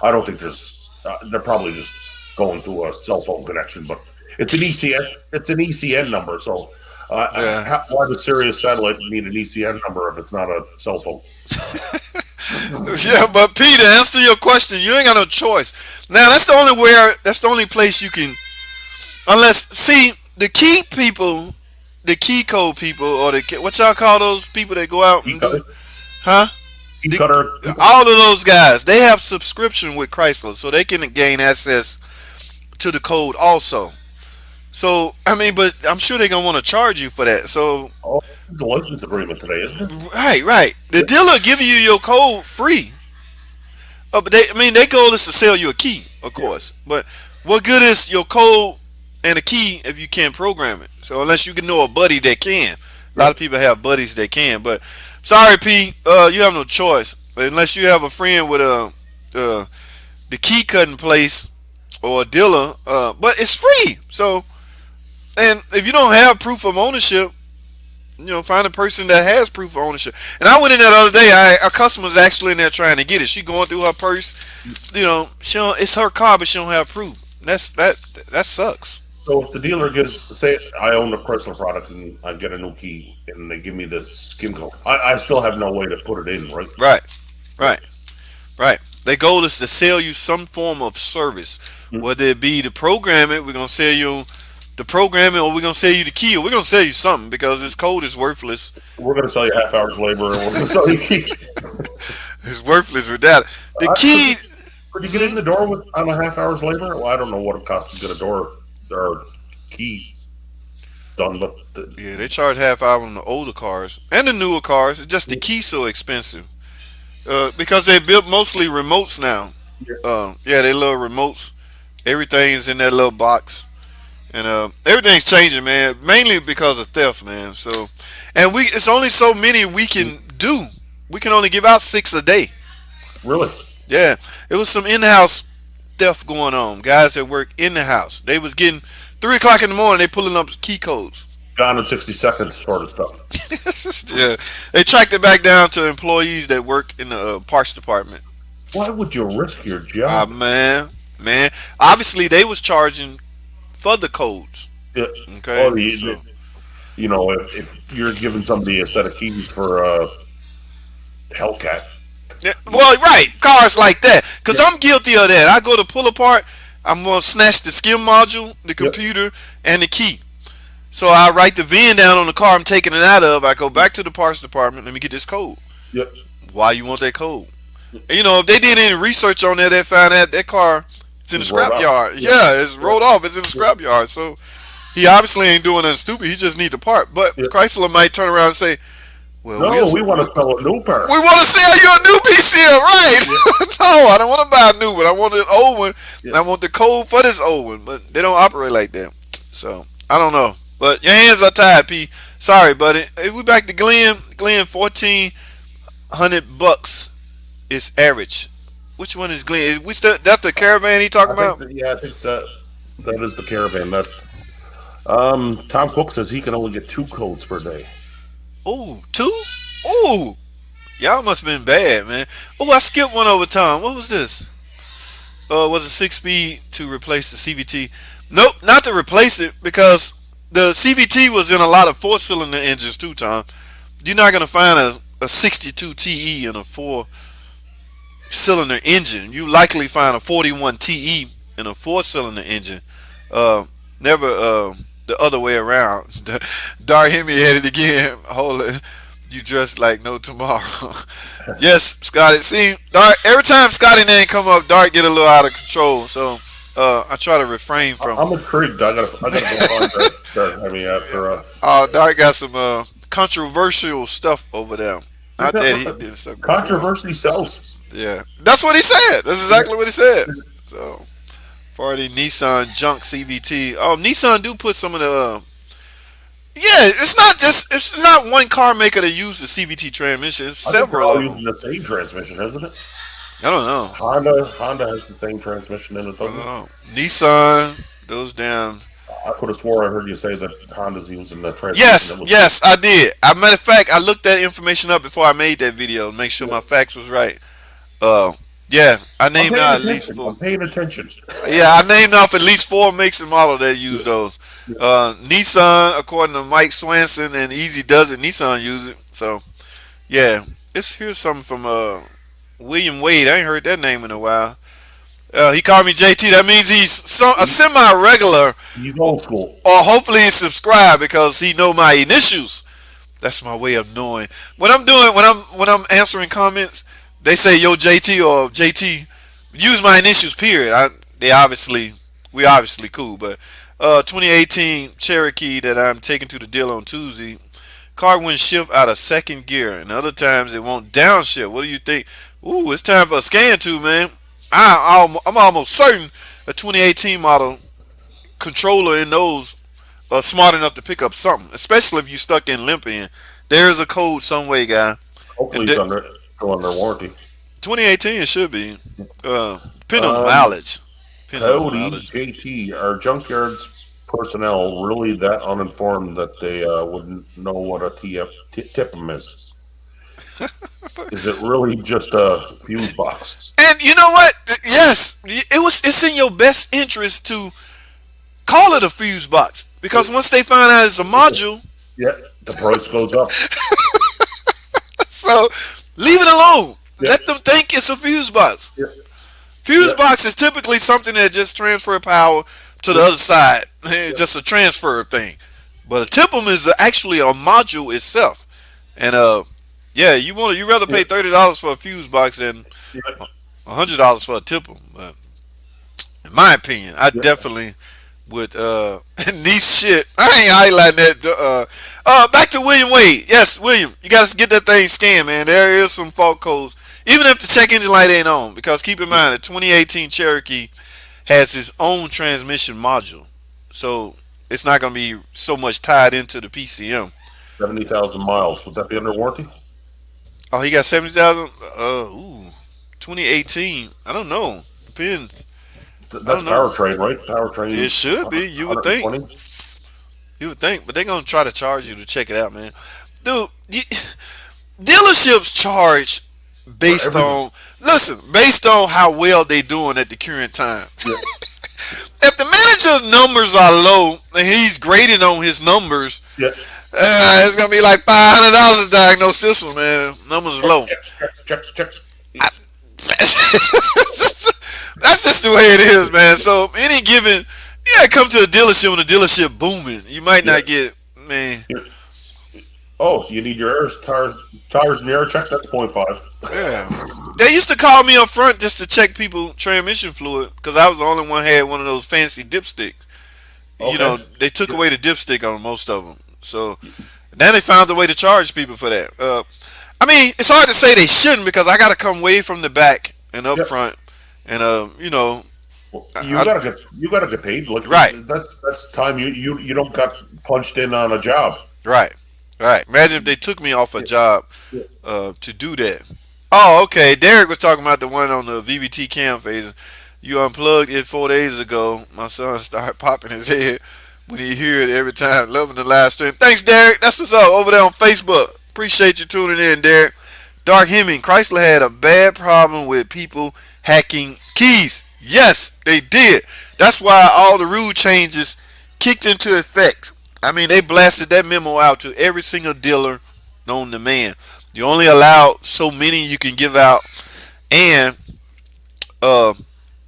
Speaker 2: I don't think they're probably just going through a cell phone connection, but it's an ECN. It's an ECN number. So,
Speaker 1: yeah.
Speaker 2: why does Sirius satellite need an ECN number if it's not a cell phone?
Speaker 1: Yeah, but Peter, answer your question. You ain't got no choice. Now that's the only where that's the only place you can unless see the key people, the key code people, or what y'all call those people that go out
Speaker 2: Key
Speaker 1: and do,
Speaker 2: cutter,
Speaker 1: huh?
Speaker 2: key
Speaker 1: The,
Speaker 2: cutter people.
Speaker 1: all of those guys, they have subscription with Chrysler, so they can gain access to the code also. So I mean, but I'm sure they're gonna want to charge you for that. So
Speaker 2: Oh, it's a license agreement today, isn't it?
Speaker 1: right, right. The
Speaker 2: Yeah,
Speaker 1: dealer giving you your code free. But I mean, their goal is to sell you a key, of
Speaker 2: yeah,
Speaker 1: course. But what good is your code and a key if you can't program it? So unless you can know a buddy that can, a
Speaker 2: yeah.
Speaker 1: lot of people have buddies that can. But sorry, P, you have no choice unless you have a friend with the key cutting place or a dealer. But it's free. So and if you don't have proof of ownership, find a person that has proof of ownership. And I went in there the other day. A customer's actually in there trying to get it. She going through her purse. She don't, it's her car, but she don't have proof. That sucks.
Speaker 2: So if the dealer gives, say, I own a Chrysler product and I get a new key and they give me the skim code, I still have no way to put it in, right?
Speaker 1: Right,
Speaker 2: Yeah.
Speaker 1: right, right. Their goal is to sell you some form of service,
Speaker 2: Mm.
Speaker 1: whether it be to program it. We're gonna sell you the programming, or we're gonna sell you the key, or we're gonna sell you something because this code is worthless.
Speaker 2: We're going to sell you half hours labor and we're going to sell you key.
Speaker 1: It's worthless without it. The
Speaker 2: Could
Speaker 1: key.
Speaker 2: you could you get in the door with on a half hour's labor? Well, I don't know what it costs to get a door or key done, but
Speaker 1: Yeah, they charge half hour on the older cars and the newer cars. It's just the key so expensive because they built mostly remotes now.
Speaker 2: Yeah,
Speaker 1: Yeah, they little remotes. Everything's in that little box, and everything's changing, man. Mainly because of theft, man. So, and it's only so many we can do. We can only give out 6 a day.
Speaker 2: really.
Speaker 1: Yeah, it was some in-house theft going on. Guys that work in the house, they was getting 3 o'clock in the morning. They pulling up key codes.
Speaker 2: Gone in 60 seconds sort of stuff.
Speaker 1: Yeah, they tracked it back down to employees that work in the parks department.
Speaker 2: Why would you risk your
Speaker 1: Ah,
Speaker 2: job?
Speaker 1: man. Obviously, they was charging for the codes.
Speaker 2: Yeah.
Speaker 1: Okay,
Speaker 2: Oh,
Speaker 1: so
Speaker 2: if you're giving somebody a set of keys for a Hellcat,
Speaker 1: yeah, well, right, cars like that. Cause
Speaker 2: yeah,
Speaker 1: I'm guilty of that. I go to pull apart. I'm gonna snatch the skim module, the
Speaker 2: yeah,
Speaker 1: computer, and the key. So I write the VIN down on the car I'm taking it out of. I go back to the parts department. Let me get this code.
Speaker 2: yeah,
Speaker 1: Why you want that code? And, if they did any research on that, they found that car is in the
Speaker 2: just rolled
Speaker 1: scrap
Speaker 2: off.
Speaker 1: yard.
Speaker 2: Yeah,
Speaker 1: Yeah, it's
Speaker 2: yeah,
Speaker 1: rolled off. It's in the
Speaker 2: yeah,
Speaker 1: scrap yard. So he obviously ain't doing nothing stupid. He just need the part. But
Speaker 2: yeah.
Speaker 1: Chrysler might turn around and say, "Well,
Speaker 2: No, we want to sell a new
Speaker 1: we
Speaker 2: part.
Speaker 1: want to sell you a new PCM, right?"
Speaker 2: Yeah,
Speaker 1: No, I don't want to buy a new one. I want an old one.
Speaker 2: yeah.
Speaker 1: And I want the code for this old one. But they don't operate like that. So I don't know. But your hands are tied, P. Sorry, buddy. If we back to Glenn, $1,400 is average. Which one is Glenn? We still that's the caravan he talking about?
Speaker 2: I think that is the caravan. That Tom Cook says he can only get 2 codes per day.
Speaker 1: Oh, two? Oh, y'all must have been bad, man. Oh, I skipped one over time. What was this? Was it 6 speed to replace the CVT? Nope, not to replace it because the CVT was in a lot of four-cylinder engines too, Tom. You're not gonna find a 62 TE in a four-cylinder engine. You likely find a 41 TE in a four-cylinder engine. Uh, Never the other way around. Dar Hemi had it again. Hold it. You dressed like no tomorrow. Yes, Scotty. See, Dart. Every time Scotty name come up, Dart get a little out of control. So I try to refrain from.
Speaker 2: I'm intrigued. I gotta go find that. I mean, after
Speaker 1: Dart got some controversial stuff over there. Not that he did stuff before.
Speaker 2: controversy sells.
Speaker 1: Yeah, that's what he said. That's
Speaker 2: Yeah,
Speaker 1: exactly what he said. So for the Nissan junk CVT. Oh, Nissan do put some of the. Yeah, it's not one car maker that uses the CVT transmission. It's
Speaker 2: I think they're
Speaker 1: several
Speaker 2: all
Speaker 1: of them.
Speaker 2: using the same transmission, isn't it?
Speaker 1: I don't know.
Speaker 2: Honda has the same transmission in it,
Speaker 1: I don't
Speaker 2: doesn't it?
Speaker 1: know. Nissan, those damn.
Speaker 2: I could have swore I heard you say that Honda's using the transmission that
Speaker 1: Yes,
Speaker 2: was.
Speaker 1: yes, I did. As a matter of fact, I looked that information up before I made that video to make sure
Speaker 2: Yeah.
Speaker 1: my facts was right. Uh, yeah, I
Speaker 2: I'm
Speaker 1: named
Speaker 2: paying
Speaker 1: out at least
Speaker 2: attention.
Speaker 1: four.
Speaker 2: I'm paying attention.
Speaker 1: Yeah, I named off at least four makes and models that use
Speaker 2: Yeah,
Speaker 1: those.
Speaker 2: yeah.
Speaker 1: Nissan, according to Mike Swanson and Easy Does It, Nissan use it. So yeah, here's something from William Wade. I ain't heard that name in a while. He called me JT. That means he's a
Speaker 2: He,
Speaker 1: semi-regular,
Speaker 2: he's
Speaker 1: or,
Speaker 2: old school.
Speaker 1: or hopefully he's subscribed because he know my initials. That's my way of knowing. When I'm answering comments, they say yo JT or JT. Use my initials. Period. We obviously cool. But 2018 Cherokee that I'm taking to the dealer on Tuesday. Car wouldn't shift out of second gear, and other times it won't downshift. What do you think? Ooh, it's time for a scan too, man. I'm almost certain a 2018 model controller in those are smart enough to pick up something, especially if you stuck in Olympian. There is a code some way, guy. And
Speaker 2: Hopefully, it's still under warranty.
Speaker 1: 2018 it should be. Depending on the
Speaker 2: Um,
Speaker 1: mileage. Depending on the
Speaker 2: Howdy,
Speaker 1: mileage.
Speaker 2: JT. Are junkyards personnel really that uninformed that they wouldn't know what a TIPM is? Is it really just a fuse box?
Speaker 1: And you know what? Yes, it's in your best interest to call it a fuse box because once they find out it's a module,
Speaker 2: Yeah, the price goes up.
Speaker 1: so leave it alone.
Speaker 2: Yeah,
Speaker 1: Let them think it's a fuse box.
Speaker 2: yeah,
Speaker 1: Fuse
Speaker 2: yeah,
Speaker 1: box is typically something that just transfer power to the
Speaker 2: yeah,
Speaker 1: other side. It's
Speaker 2: yeah,
Speaker 1: just a transfer thing. But a TIPM is actually a module itself. And yeah, you rather
Speaker 2: yeah,
Speaker 1: pay $30 for a fuse box than
Speaker 2: yeah,
Speaker 1: $100 for a TIPM. But in my opinion, I
Speaker 2: yeah.
Speaker 1: definitely would niche shit. I ain't highlighting that. Back to William Wade. Yes, William, you gotta get that thing scanned, man. There is some fault codes Even if the check engine light ain't on, because keep in mind the 2018 Cherokee has its own transmission module, so it's not going to be so much tied into the PCM.
Speaker 2: 70,000 miles. Would that be under warranty?
Speaker 1: Oh, he got 70,000. 2018. I don't know. Depends. I
Speaker 2: That's
Speaker 1: don't know.
Speaker 2: powertrain, right?
Speaker 1: It
Speaker 2: Powertrain,
Speaker 1: should be. You would think.
Speaker 2: 120.
Speaker 1: You would think, but they're gonna try to charge you to check it out, man. Dude, dealerships charge
Speaker 2: For
Speaker 1: based
Speaker 2: everything.
Speaker 1: on based on how well they doing at the current time.
Speaker 2: Yeah,
Speaker 1: If the manager's numbers are low and he's graded on his numbers,
Speaker 2: yeah.
Speaker 1: it's gonna be like $500 to diagnose this one, man. Numbers
Speaker 2: Check,
Speaker 1: low.
Speaker 2: check.
Speaker 1: That's just the way it is, man. So any given, come to a dealership when the dealership booming, you might
Speaker 2: Yeah.
Speaker 1: not get, man.
Speaker 2: Yeah. Oh, you need your tires and air check. That's .5.
Speaker 1: Yeah. They used to call me up front just to check people transmission fluid because I was the only one had one of those fancy dipsticks. You
Speaker 2: Okay.
Speaker 1: know, they took away the dipstick on most of them. So now they found a way to charge people for that. I mean, it's hard to say they shouldn't because I got to come way from the back and up
Speaker 2: Yep.
Speaker 1: front, and
Speaker 2: Well,
Speaker 1: I,
Speaker 2: you gotta get paid. Like
Speaker 1: right,
Speaker 2: that's time you don't got punched in on a job.
Speaker 1: right, right. Imagine if they took me off a job
Speaker 2: Yeah.
Speaker 1: to do that. Oh, okay. Derek was talking about the one on the VVT cam phase. You unplugged it 4 days ago. My son started popping his head when he hear it every time. Loving the live stream. Thanks, Derek. That's what's up over there on Facebook. Appreciate you tuning in, Derek. Dark Hemi. Chrysler had a bad problem with people hacking keys. Yes, they did. That's why all the rule changes kicked into effect. I mean, they blasted that memo out to every single dealer known to man. You only allow so many you can give out, and uh,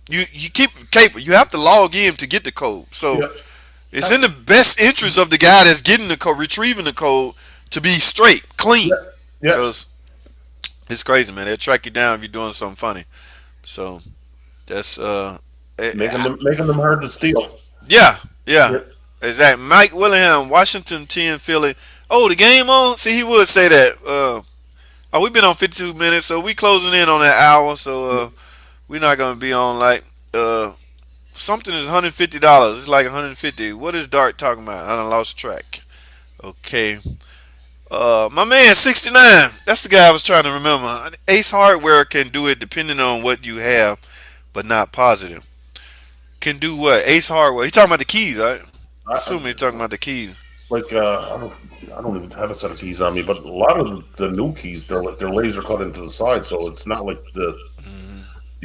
Speaker 1: you keep capable. You have to log in to get the code. So
Speaker 2: Yeah.
Speaker 1: it's in the best interest of the guy that's getting the code, retrieving the code, to be straight, clean.
Speaker 2: Yeah. Yeah.
Speaker 1: Because it's crazy, man. They'll track you down if you're doing something funny. So that's eh,
Speaker 2: Making them hard to steal.
Speaker 1: yeah, yeah.
Speaker 2: Yeah.
Speaker 1: Exactly. Mike Willingham, Washington 10, Philly. Oh, the game on? See, he would say that. Oh, we've been on 52 minutes, so we closing in on that hour. So we're not gonna be on like something is $150. It's like 150. What is Dart talking about? I done lost track. Okay. My man 69. That's the guy I was trying to remember. Ace Hardware can do it depending on what you have, but not positive. Can do what? Ace Hardware. He talking about the keys, right?
Speaker 2: I,
Speaker 1: Assuming he's talking about the keys.
Speaker 2: like I don't even have a set of keys on me, but a lot of the new keys they're laser cut into the side, so it's not like the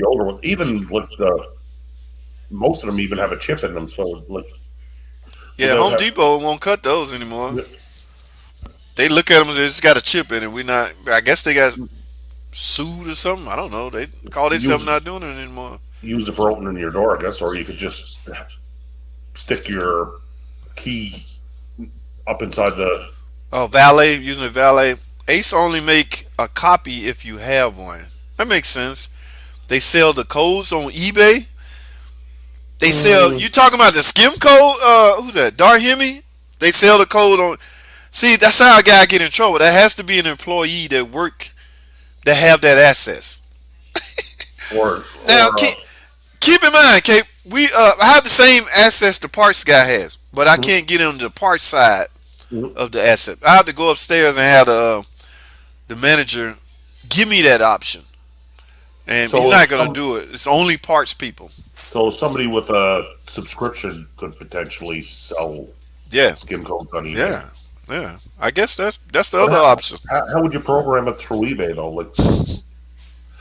Speaker 2: older one. Even like most of them even have a chip in them, so like
Speaker 1: Yeah,
Speaker 2: they'll
Speaker 1: Home
Speaker 2: have.
Speaker 1: Depot won't cut those anymore. They look at them and it's got a chip in it. We not. I guess they got sued or something. I don't know. They call themselves
Speaker 2: use
Speaker 1: not doing it anymore.
Speaker 2: use it for opening your door, I guess, or you could just stick your key up inside the.
Speaker 1: Oh, valet using a valet. Ace only make a copy if you have one. That makes sense. They sell the codes on eBay. They sell.
Speaker 2: Mm,
Speaker 1: You talking about the skim code? Who's that? Dar Hemi? They sell the code on. See, that's how a guy get in trouble. That has to be an employee that work that have that access.
Speaker 2: or
Speaker 1: Now,
Speaker 2: or
Speaker 1: keep in mind, Cape. I have the same access the parts guy has, but I
Speaker 2: mhm,
Speaker 1: can't get on the parts side
Speaker 2: mhm.
Speaker 1: of the asset. I have to go upstairs and have the manager give me that option, and he's
Speaker 2: so
Speaker 1: not gonna do it. It's only parts people.
Speaker 2: so somebody with a subscription could potentially sell
Speaker 1: Yeah,
Speaker 2: skim codes on eBay.
Speaker 1: yeah, yeah. I guess that's the
Speaker 2: But
Speaker 1: other option.
Speaker 2: how would you program it through eBay though? Like,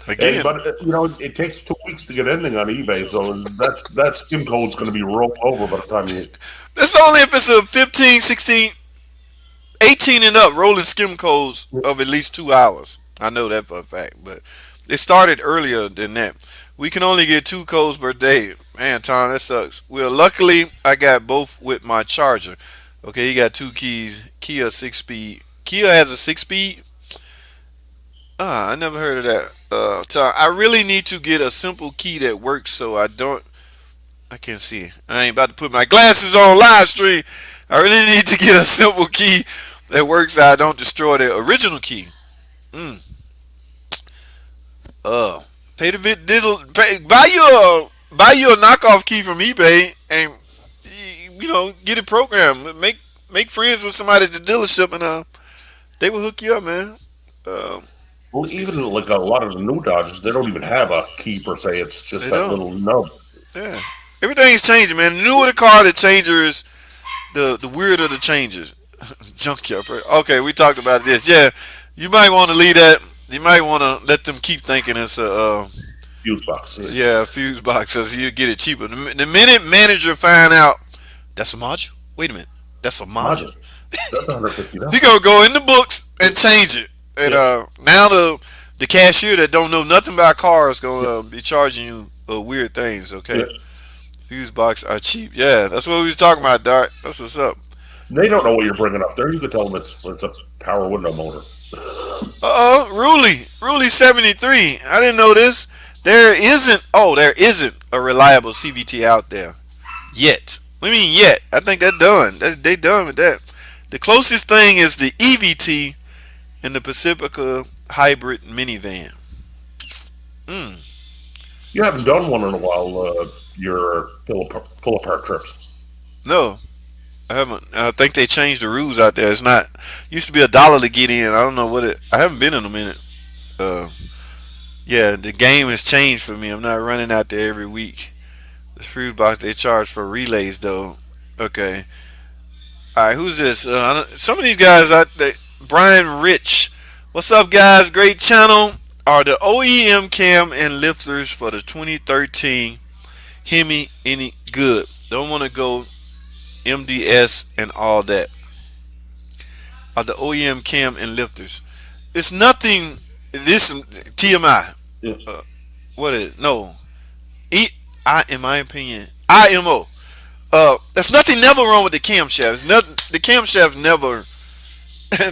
Speaker 1: Again,
Speaker 2: but it takes 2 weeks to get anything on eBay, so that skim code's going to be rolled over by the time you.
Speaker 1: that's only if it's a 15, 16, 18 and up rolling skim codes of at least 2 hours. I know that for a fact, but it started earlier than that. We can only get 2 codes per day. Man, Tom, that sucks. Well, luckily, I got both with my charger. Okay, you got two keys. Kia 6 speed. Kia has a 6 speed. Ah, I never heard of that. Tom, I really need to get a simple key that works so I don't. I can't see. I ain't about to put my glasses on live stream. I really need to get a simple key that works so I don't destroy the original key. Mm. Uh, pay the bit digital. Buy you a knockoff key from eBay and get it programmed. Make friends with somebody at the dealership and they will hook you up, man. Um,
Speaker 2: Well, even like a lot of the new Dodges, they don't even have a key per se. It's just
Speaker 1: they
Speaker 2: that
Speaker 1: don't.
Speaker 2: little nub.
Speaker 1: Yeah, everything's changing, man. The newer the car, the changer is the weirder the changes. Junkyard. Okay, we talked about this. Yeah, you might want to leave that. You might want to let them keep thinking it's a
Speaker 2: Fuse box. Yeah.
Speaker 1: yeah, fuse box, so you get it cheaper. The minute manager find out that's a module. Wait a minute, that's a module.
Speaker 2: Module. That's
Speaker 1: He
Speaker 2: $150.
Speaker 1: gonna go in the books and change it. And
Speaker 2: Yeah.
Speaker 1: now the cashier that don't know nothing about cars gonna
Speaker 2: Yeah.
Speaker 1: be charging you weird things. Okay,
Speaker 2: Yeah.
Speaker 1: fuse box are cheap. Yeah, that's what we was talking about, Dart. That's what's up.
Speaker 2: They don't know what you're bringing up there. You could tell them it's a power window motor.
Speaker 1: Ruly 73. I didn't know this. There isn't a reliable CVT out there yet. What do you mean yet? I think they're done. They done with that. The closest thing is the EVT in the Pacifica hybrid minivan. Mm.
Speaker 2: You haven't done one in a while. Your pull apart trips.
Speaker 1: No, I haven't. I think they changed the rules out there. It's not used to be $1 to get in. I don't know what it. I haven't been in a minute. Uh, yeah, the game has changed for me. I'm not running out there every week. The food box they charge for relays though. Okay. All right. Who's this? Some of these guys out there. Brian Rich. What's up, guys? Great channel. Are the OEM cam and lifters for the 2013 Hemi any good? Don't want to go MDS and all that. Are the OEM cam and lifters? It's nothing. This TMI.
Speaker 2: Yeah.
Speaker 1: What is no? In my opinion, IMO. There's nothing never wrong with the camshaft. It's nothing. The camshaft never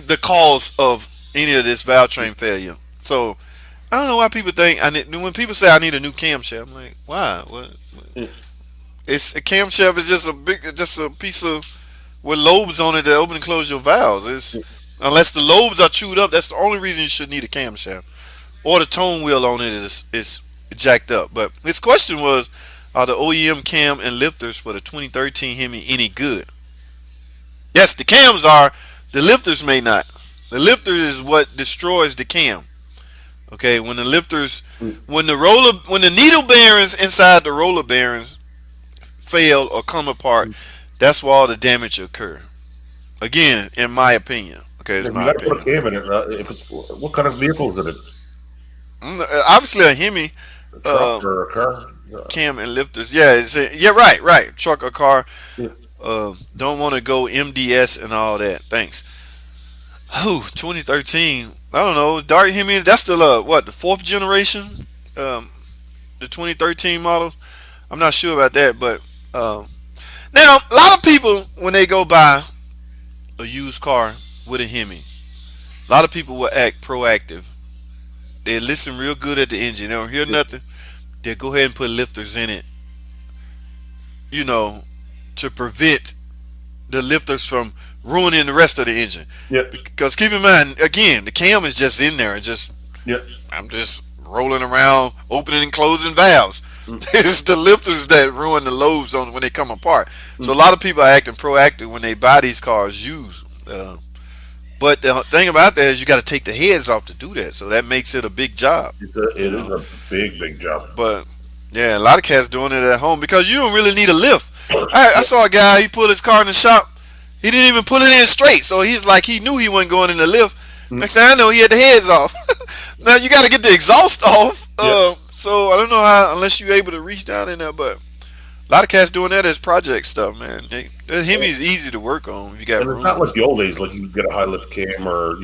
Speaker 1: the cause of any of this valve train failure. So I don't know why people think I need. When people say I need a new camshaft, I'm like, why?
Speaker 2: Yeah.
Speaker 1: It's a camshaft is just a piece of with lobes on it that open and close your valves. It's unless the lobes are chewed up, that's the only reason you should need a camshaft. Or the tone wheel on it is jacked up. But his question was, are the OEM cam and lifters for the 2013 Hemi any good? Yes, the cams are. The lifters may not. The lifter is what destroys the cam. Okay, when the lifters, when the needle bearings inside the roller bearings fail or come apart, that's where all the damage occur. Again, in my opinion. Okay, it's
Speaker 2: If you
Speaker 1: my
Speaker 2: got to put a
Speaker 1: opinion.
Speaker 2: cam in it, what kind of vehicle is it?
Speaker 1: Obviously, a Hemi
Speaker 2: A
Speaker 1: uh,
Speaker 2: truck or a car?
Speaker 1: cam and lifters. Yeah, yeah, right. Truck or car.
Speaker 2: Yeah.
Speaker 1: Don't want to go MDS and all that. Thanks. Who 2013? I don't know. Dart Hemi. That's still what the fourth generation. Um, the 2013 model. I'm not sure about that, but now a lot of people when they go buy a used car with a Hemi, a lot of people will act proactive. They listen real good at the engine. They don't hear nothing. They go ahead and put lifters in it, you know, to prevent the lifters from ruining the rest of the engine.
Speaker 2: Yeah.
Speaker 1: Because keep in mind, again, the cam is just in there and just
Speaker 2: Yeah.
Speaker 1: I'm just rolling around, opening and closing valves.
Speaker 2: Mm.
Speaker 1: It's the lifters that ruin the lobes on when they come apart. So a lot of people are acting proactive when they buy these cars used. But the thing about that is you got to take the heads off to do that. So that makes it a big job.
Speaker 2: It is a big, big job.
Speaker 1: But yeah, a lot of cats doing it at home because you don't really need a lift. I saw a guy, he pulled his car in the shop. He didn't even pull it in straight. So he's like, he knew he wasn't going in the lift. Next thing I know, he had the heads off. Now you got to get the exhaust off. So I don't know how, unless you're able to reach down in there. But a lot of cats doing that as project stuff, man. The Hemi is easy to work on if you got
Speaker 2: And it's
Speaker 1: room.
Speaker 2: not like the old days, like you get a high lift cam or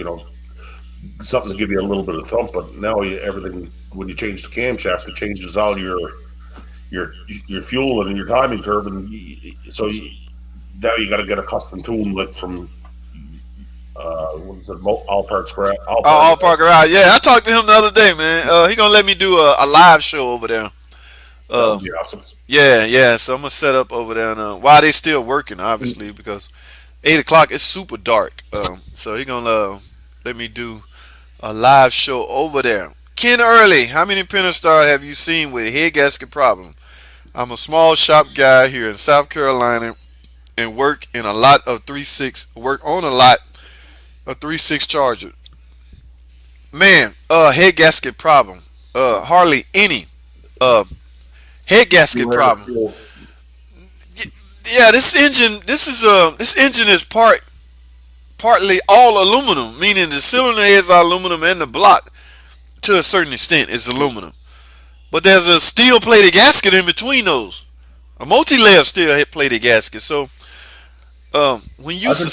Speaker 2: something to give you a little bit of thump. But now everything when you change the camshaft, it changes all your fuel and your timing curve, and now you got to get a custom tune like from what is it, All Parts Scrap.
Speaker 1: All Parker out. Yeah, I talked to him the other day, man. He gonna let me do a live show over there.
Speaker 2: That
Speaker 1: Uh,
Speaker 2: would be awesome.
Speaker 1: yeah. So I'm gonna set up over there, and while they still working, obviously, because 8 o'clock it's super dark. So he gonna let me do a live show over there. Ken Early, how many Pentastar have you seen with head gasket problem? I'm a small shop guy here in South Carolina and work on a lot of 3.6 Charger. Man, head gasket problem. Hardly any. Uh, head
Speaker 2: You
Speaker 1: gasket
Speaker 2: ran a
Speaker 1: problem.
Speaker 2: fuel.
Speaker 1: Yeah, this engine is partly all aluminum, meaning the cylinder heads are aluminum and the block to a certain extent is aluminum. But there's a steel plated gasket in between those, a multi-layer steel plated gasket. So when you
Speaker 2: I can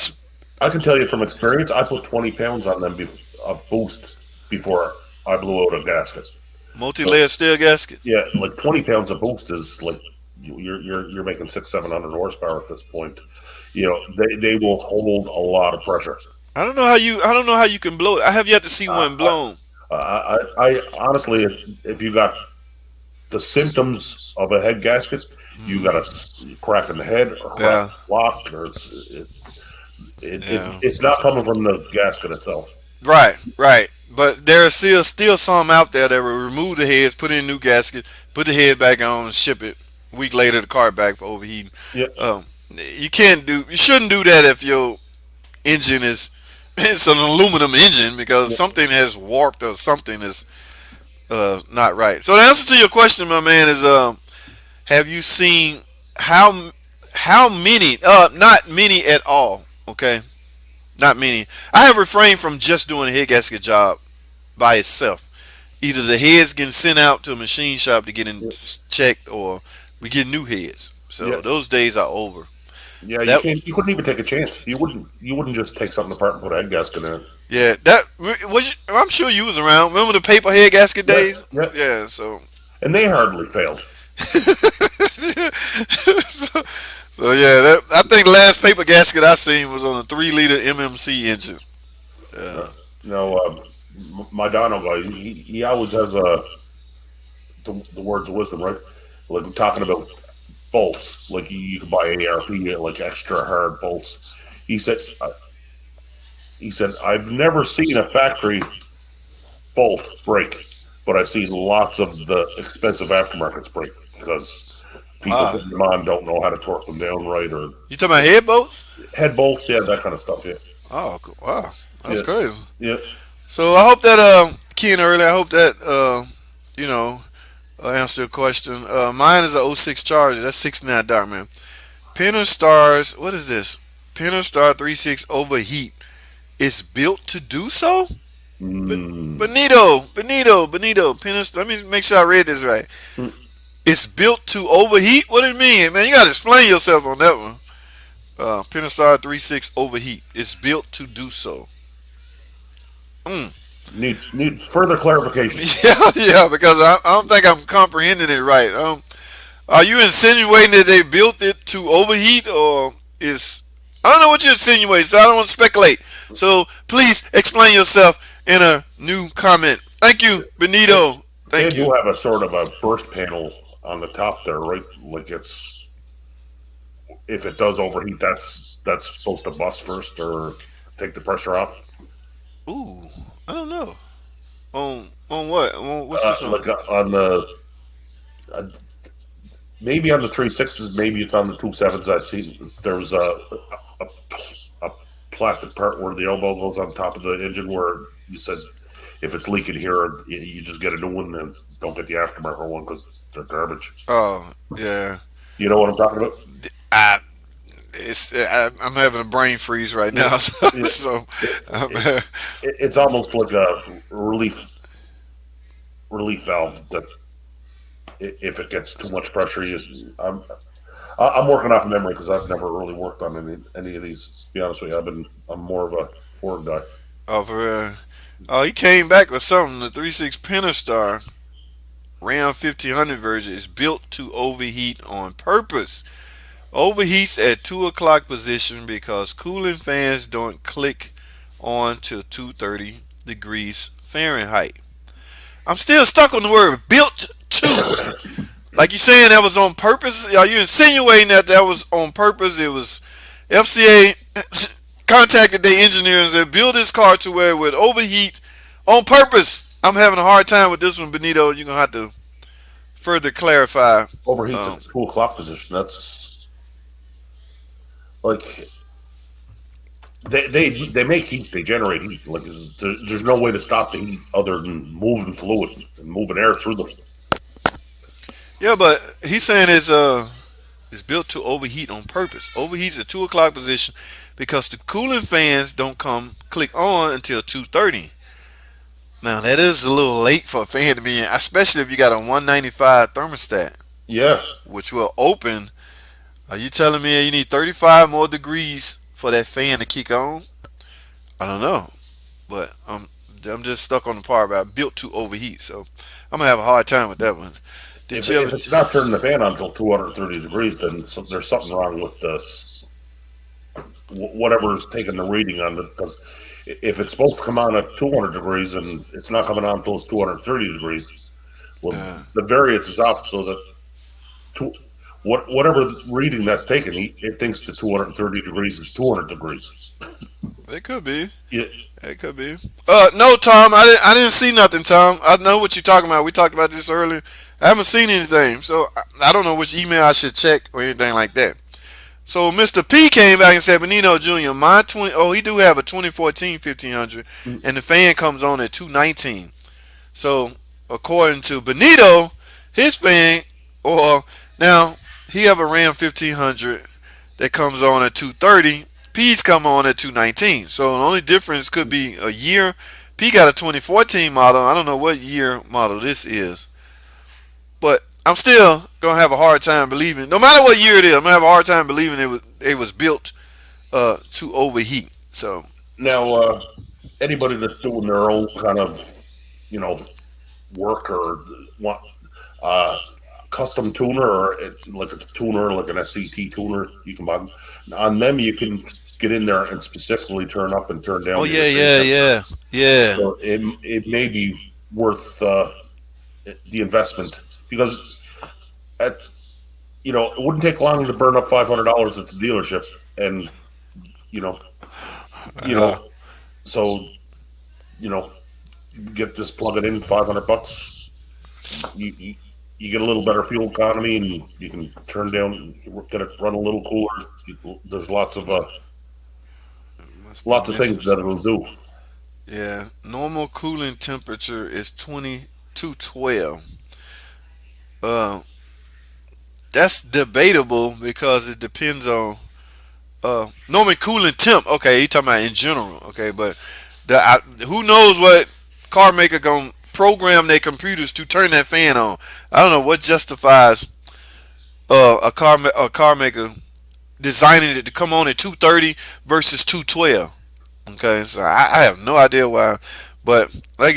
Speaker 2: I can tell you from experience. I put 20 pounds on them of boost before I blew out a gasket. So
Speaker 1: multi-layer steel gaskets,
Speaker 2: yeah, like 20 pounds of boost is like you're making 600-700 horsepower at this point. They will hold a lot of pressure.
Speaker 1: I don't know how you can blow it. I have yet to see
Speaker 2: Uh,
Speaker 1: one blown.
Speaker 2: I honestly, if you got the symptoms of a head gasket, you got a crack in the head or crack
Speaker 1: Yeah,
Speaker 2: in the block, or
Speaker 1: yeah.
Speaker 2: it's not coming from the gasket itself.
Speaker 1: Right, right. But there are still some out there that will remove the heads, put in a new gasket, put the head back on, and ship it. A week later, the car back for overheating.
Speaker 2: Yeah,
Speaker 1: Um, you shouldn't do that if your engine is it's an aluminum engine because
Speaker 2: yeah.
Speaker 1: something has warped or something is not right. So the answer to your question, my man, is have you seen how how many? Not many at all. Okay, not many. I have refrained from just doing a head gasket job by itself. Either the heads getting sent out to a machine shop to get in
Speaker 2: Yeah.
Speaker 1: checked, or we get new heads.
Speaker 2: Yeah.
Speaker 1: So those days are over.
Speaker 2: Yeah, you
Speaker 1: That
Speaker 2: can't. You couldn't even take a chance. You wouldn't just take something apart and put a head gasket in it.
Speaker 1: yeah, that I'm sure you was around. Remember the paper head gasket
Speaker 2: Yeah,
Speaker 1: days?
Speaker 2: yeah.
Speaker 1: Yeah. So
Speaker 2: And they hardly failed.
Speaker 1: so yeah, I think the last paper gasket I seen was on a 3 liter MMC engine.
Speaker 2: Uh,
Speaker 1: Uh,
Speaker 2: my Dono guy, he always has the words of wisdom, right? Like we're talking about bolts, like you can buy ARP, like extra hard bolts. He said, uh, he said, I've never seen a factory bolt break, but I've seen lots of the expensive aftermarkets break because people
Speaker 1: wow,
Speaker 2: putting them on don't know how to torque them down right, or
Speaker 1: you talking about head bolts?
Speaker 2: head bolts, yeah, that kind of stuff. Yeah,
Speaker 1: Oh, cool. Wow, that's
Speaker 2: yeah,
Speaker 1: crazy.
Speaker 2: yeah.
Speaker 1: So I hope that Ken early. I hope that you know answer your question. Mine is a '06 Charger. That's 69 dark man. Pentastar's what is this? Pentastar 3.6 overheat. It's built to do so. But
Speaker 2: Mm.
Speaker 1: Benito. Pentastar. Let me make sure I read this right. It's built to overheat. What do you mean, man? You gotta explain yourself on that one. Pentastar 3.6 overheat. It's built to do so. Mm.
Speaker 2: Need further clarification.
Speaker 1: Yeah, yeah, because I don't think I'm comprehending it right. Are you insinuating that they built it to overheat, or is I don't know what you're insinuating, so I don't want to speculate. So please explain yourself in a new comment. Thank you,
Speaker 2: They,
Speaker 1: Benito.
Speaker 2: they
Speaker 1: Thank
Speaker 2: do
Speaker 1: you.
Speaker 2: have a sort of a burst panel on the top there, right? Like it's if it does overheat, that's supposed to bust first or take the pressure off.
Speaker 1: Ooh, I don't know. On what? What's this on?
Speaker 2: Like on the uh, maybe on the 3.6s, maybe it's on the 2.7s. I see there's a a plastic part where the elbow goes on top of the engine where you said if it's leaking here, you just get a new one and don't get the aftermarket one because they're garbage.
Speaker 1: Oh, yeah.
Speaker 2: You know what I'm talking about?
Speaker 1: I I'm having a brain freeze right
Speaker 2: Yeah,
Speaker 1: now.
Speaker 2: yeah.
Speaker 1: So,
Speaker 2: It,
Speaker 1: um,
Speaker 2: it, it's almost like a relief valve that if it gets too much pressure, I'm working off memory because I've never really worked on any of these. To be honest with you, I'm more of a Ford guy.
Speaker 1: oh, he came back with something. The 3.6 Pentastar Ram 1500 version is built to overheat on purpose. Overheats at 2 o'clock position because cooling fans don't click on till 230 degrees Fahrenheit. I'm still stuck on the word built to. Like you saying that was on purpose? Are you insinuating that that was on purpose? It was FCA contacted the engineers and built this car to where it would overheat on purpose. I'm having a hard time with this one, Benito. You're gonna have to further clarify.
Speaker 2: Overheats at
Speaker 1: Um,
Speaker 2: the 2 o'clock position. That's like they make heat. They generate heat. Like there's no way to stop the heat other than moving fluid and moving air through the.
Speaker 1: yeah, but he's saying it's built to overheat on purpose. Overheats at 2 o'clock position because the cooling fans don't come click on until 2:30. Now that is a little late for a fan to be in, especially if you got a 195 thermostat,
Speaker 2: Yeah,
Speaker 1: which will open. Are you telling me you need 35 more degrees for that fan to kick on? I don't know, but I'm just stuck on the part about built to overheat. So I'm gonna have a hard time with that one. Did you ever?
Speaker 2: if it's not turning the fan on until 230 degrees, then there's something wrong with the whatever's taking the reading on it. Because if it's supposed to come on at 200 degrees and it's not coming on until it's 230 degrees, well,
Speaker 1: Uh,
Speaker 2: the variance is off, so that two, whatever reading that's taken, it thinks the 230 degrees is 200 degrees.
Speaker 1: it could be.
Speaker 2: Yeah,
Speaker 1: It could be. No, Tom. I didn't see nothing, Tom. I know what you're talking about. We talked about this earlier. I haven't seen anything, so I don't know which email I should check or anything like that. So Mr. P came back and said, Benino Jr., my 20. Oh, he do have a 2014 1500, and the fan comes on at 219. So according to Benito, his fan, or now he have a Ram 1500 that comes on at 230. P's come on at 219. So the only difference could be a year. P got a 2014 model. I don't know what year model this is, but I'm still gonna have a hard time believing. No matter what year it is, I'm gonna have a hard time believing it was built to overheat. So
Speaker 2: now anybody that's doing their own kind of you know work or want uh, custom tuner or like a tuner like an SCT tuner, you can buy them. On them you can get in there and specifically turn up and turn
Speaker 1: oh
Speaker 2: down your
Speaker 1: yeah,
Speaker 2: fan
Speaker 1: yeah,
Speaker 2: temperature.
Speaker 1: yeah, yeah.
Speaker 2: So it may be worth the investment because at it wouldn't take long to burn up $500 at the dealership, and you know you
Speaker 1: Uh,
Speaker 2: know so you know get this plug it in $500. You you get a little better fuel economy, and you can turn down, get it run a little cooler. There's
Speaker 1: must be
Speaker 2: lots of
Speaker 1: missing
Speaker 2: things that it'll
Speaker 1: something.
Speaker 2: do.
Speaker 1: Yeah, normal cooling temperature is 2212. Uh, that's debatable because it depends on normal cooling temp. Okay, you talking about in general. Okay, but who knows what car maker gonna program their computers to turn that fan on? I don't know what justifies a car maker designing it to come on at 230 versus 212. Okay, so I have no idea why, but like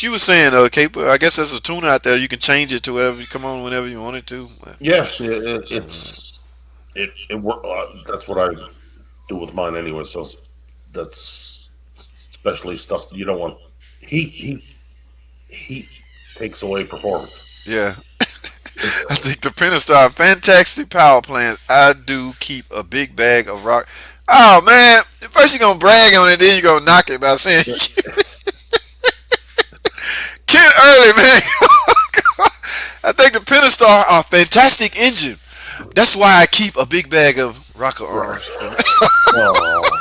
Speaker 1: you were saying, Caper, I guess there's a tuner out there. You can change it to whatever you come on whenever you want it to. But,
Speaker 2: Yeah,
Speaker 1: uh,
Speaker 2: it work. That's what I do with mine anyway. So that's especially stuff you don't want. Heat heat takes away performance.
Speaker 1: yeah, I think the Pentastar fantastic power plant. I do keep a big bag of rock. Oh man, first you're gonna brag on it, then you're gonna knock it by saying
Speaker 2: Yeah,
Speaker 1: Kent early, man. I think the Pentastar are a fantastic engine. That's why I keep a big bag of rocker
Speaker 2: right.
Speaker 1: arms.
Speaker 2: Oh,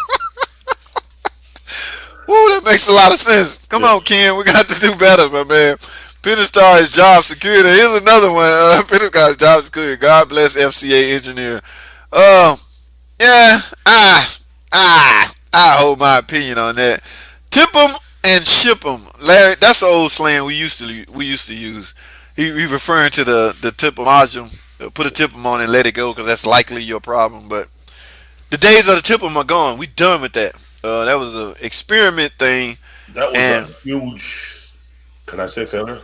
Speaker 1: Woo, that makes a lot of sense. Come
Speaker 2: yeah.
Speaker 1: on, Ken, we got to do better, my man. Pentastar is job security. Here's another one. Pentastar is job security. God bless FCA engineer. Uh, yeah, I hold my opinion on that. Tip them and ship them, Larry. That's the old slang we used to use. He referring to the tip module. Put a tip 'em on and let it go because that's likely your problem. But the days of the tip 'em are gone. We done with that. That was an experiment thing,
Speaker 2: That was a
Speaker 1: and
Speaker 2: huge. Can I say failure?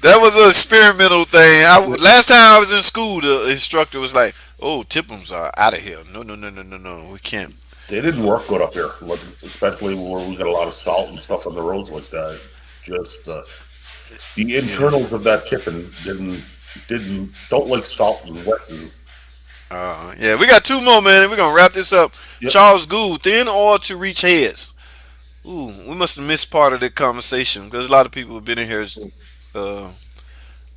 Speaker 1: that was an experimental thing. Last time I was in school, the instructor was like, "Oh, tip-ems are out of here. No, no, no, no, no, no. We can't."
Speaker 2: They didn't work good up here, like, especially where we got a lot of salt and stuff on the roads like that. Just the
Speaker 1: Yeah.
Speaker 2: internals of that tipping didn't don't like salt and wet. And,
Speaker 1: Yeah, we got two more, man. We're gonna wrap this up.
Speaker 2: yep.
Speaker 1: Charles Gould, thin oil to reach heads. Ooh, we must have missed part of the conversation because a lot of people have been in here. Uh,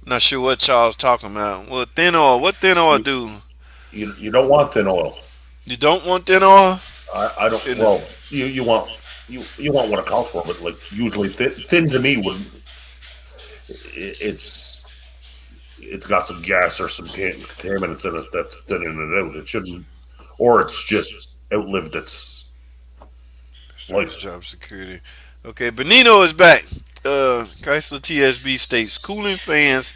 Speaker 1: Not sure what Charles talking about. Well, thin oil. What thin oil
Speaker 2: You
Speaker 1: do?
Speaker 2: you don't want thin oil.
Speaker 1: You don't want thin oil?
Speaker 2: I don't.
Speaker 1: In the,
Speaker 2: Well, you want you want what it calls for, but like usually thin to me would it's got some gas or some contaminants in it that's thinning it out. It shouldn't, or it's just outlived its
Speaker 1: Service
Speaker 2: life.
Speaker 1: job security. Okay, Benino is back. Chrysler TSB states cooling fans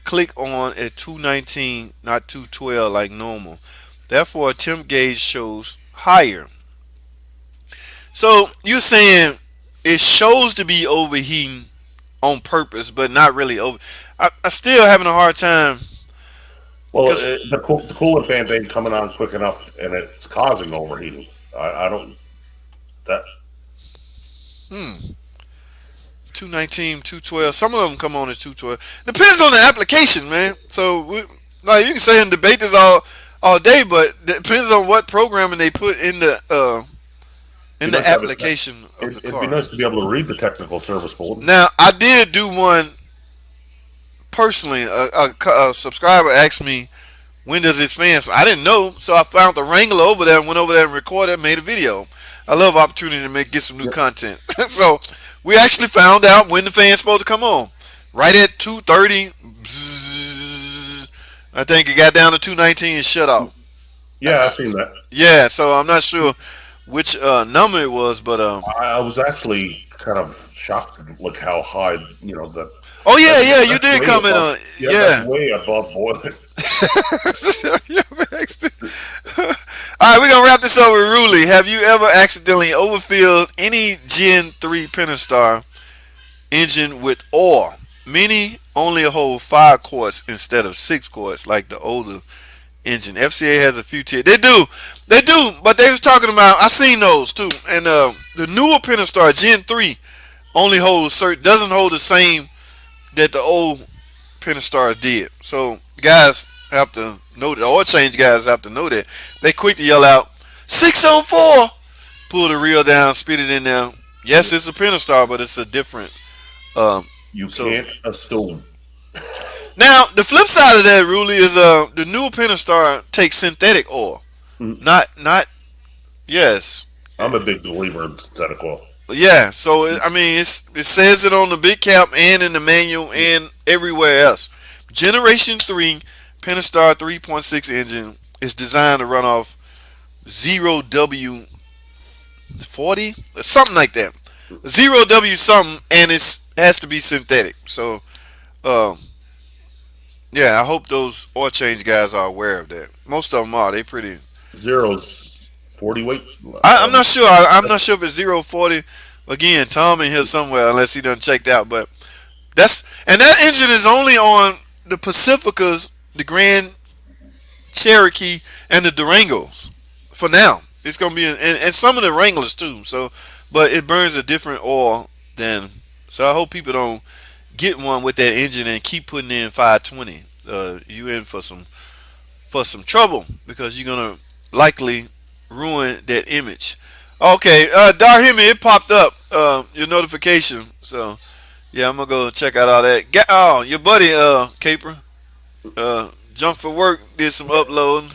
Speaker 1: click on at 219, not 212 like normal. Therefore, temp gauge shows higher. So you're saying it shows to be overheating on purpose, but not really over. I still having a hard time
Speaker 2: Well,
Speaker 1: because
Speaker 2: the coolant fan ain't coming on quick enough, and it's causing overheating. I don't that
Speaker 1: 219, 212. Some of them come on at 212. Depends on the application, man. So like you can say and debate this all day, but it depends on what programming they put in
Speaker 2: be
Speaker 1: the
Speaker 2: nice to have it.
Speaker 1: application of the
Speaker 2: It'd be
Speaker 1: car.
Speaker 2: nice to be able to read the technical service bulletin.
Speaker 1: Now I did do one personally. A subscriber asked me when does it fan. So I didn't know, so I found the Wrangler over there and went over there and recorded and made a video. I love opportunity to get some new
Speaker 2: Yeah,
Speaker 1: content. So we actually found out when the fan's supposed to come on. Right at 2:30, I think it got down to 219 and shut off.
Speaker 2: yeah, I've seen that.
Speaker 1: Yeah, so I'm not sure which number it was, but
Speaker 2: I was actually kind of shocked at like how high that
Speaker 1: oh yeah,
Speaker 2: that's
Speaker 1: yeah, you
Speaker 2: that's
Speaker 1: did
Speaker 2: way
Speaker 1: comment
Speaker 2: above.
Speaker 1: on
Speaker 2: Yeah, that's
Speaker 1: yeah.
Speaker 2: way above boiling.
Speaker 1: All right, we're gonna wrap this up with Ruli. Have you ever accidentally overfilled any Gen 3 Pentastar engine with oil? Many only hold 5 quarts instead of 6 quarts, like the older engine. FCA has a few tiers. They do. But they was talking about. I seen those too. And the newer Pentastar Gen 3 only holds certain, doesn't hold the same that the old Pentastar did. So guys have to know that. Oil change guys have to know that. They quick to yell out 604. Pull the reel down, spit it in there. Yes, it's a Pentastar, but it's a different. Um,
Speaker 2: You
Speaker 1: so
Speaker 2: can't assume.
Speaker 1: now the flip side of that really is the new Pentastar takes synthetic oil.
Speaker 2: Mm,
Speaker 1: Not yes.
Speaker 2: I'm a big believer in synthetic oil.
Speaker 1: Yeah, so I mean, it says it on the big cap and in the manual and everywhere else. Generation 3 Pentastar 3.6 engine is designed to run off 0W40 or something like that. 0W something, and it has to be synthetic. So, um, yeah, I hope those oil change guys are aware of that. Most of them are. They pretty.
Speaker 2: Zero's 40 weight.
Speaker 1: I'm not sure. I'm not sure if it's 040. Again, Tom in here somewhere, unless he done checked out. But that engine is only on the Pacificas, the Grand Cherokee, and the Durangos for now. It's gonna be and some of the Wranglers too. So, but it burns a different oil than. So I hope people don't get one with that engine and keep putting in 520. You in for some trouble because you're gonna likely ruin that image. Okay, Darhimi, it popped up your notification. So yeah, I'm gonna go check out all that. Oh, your buddy Caper jumped for work, did some uploading.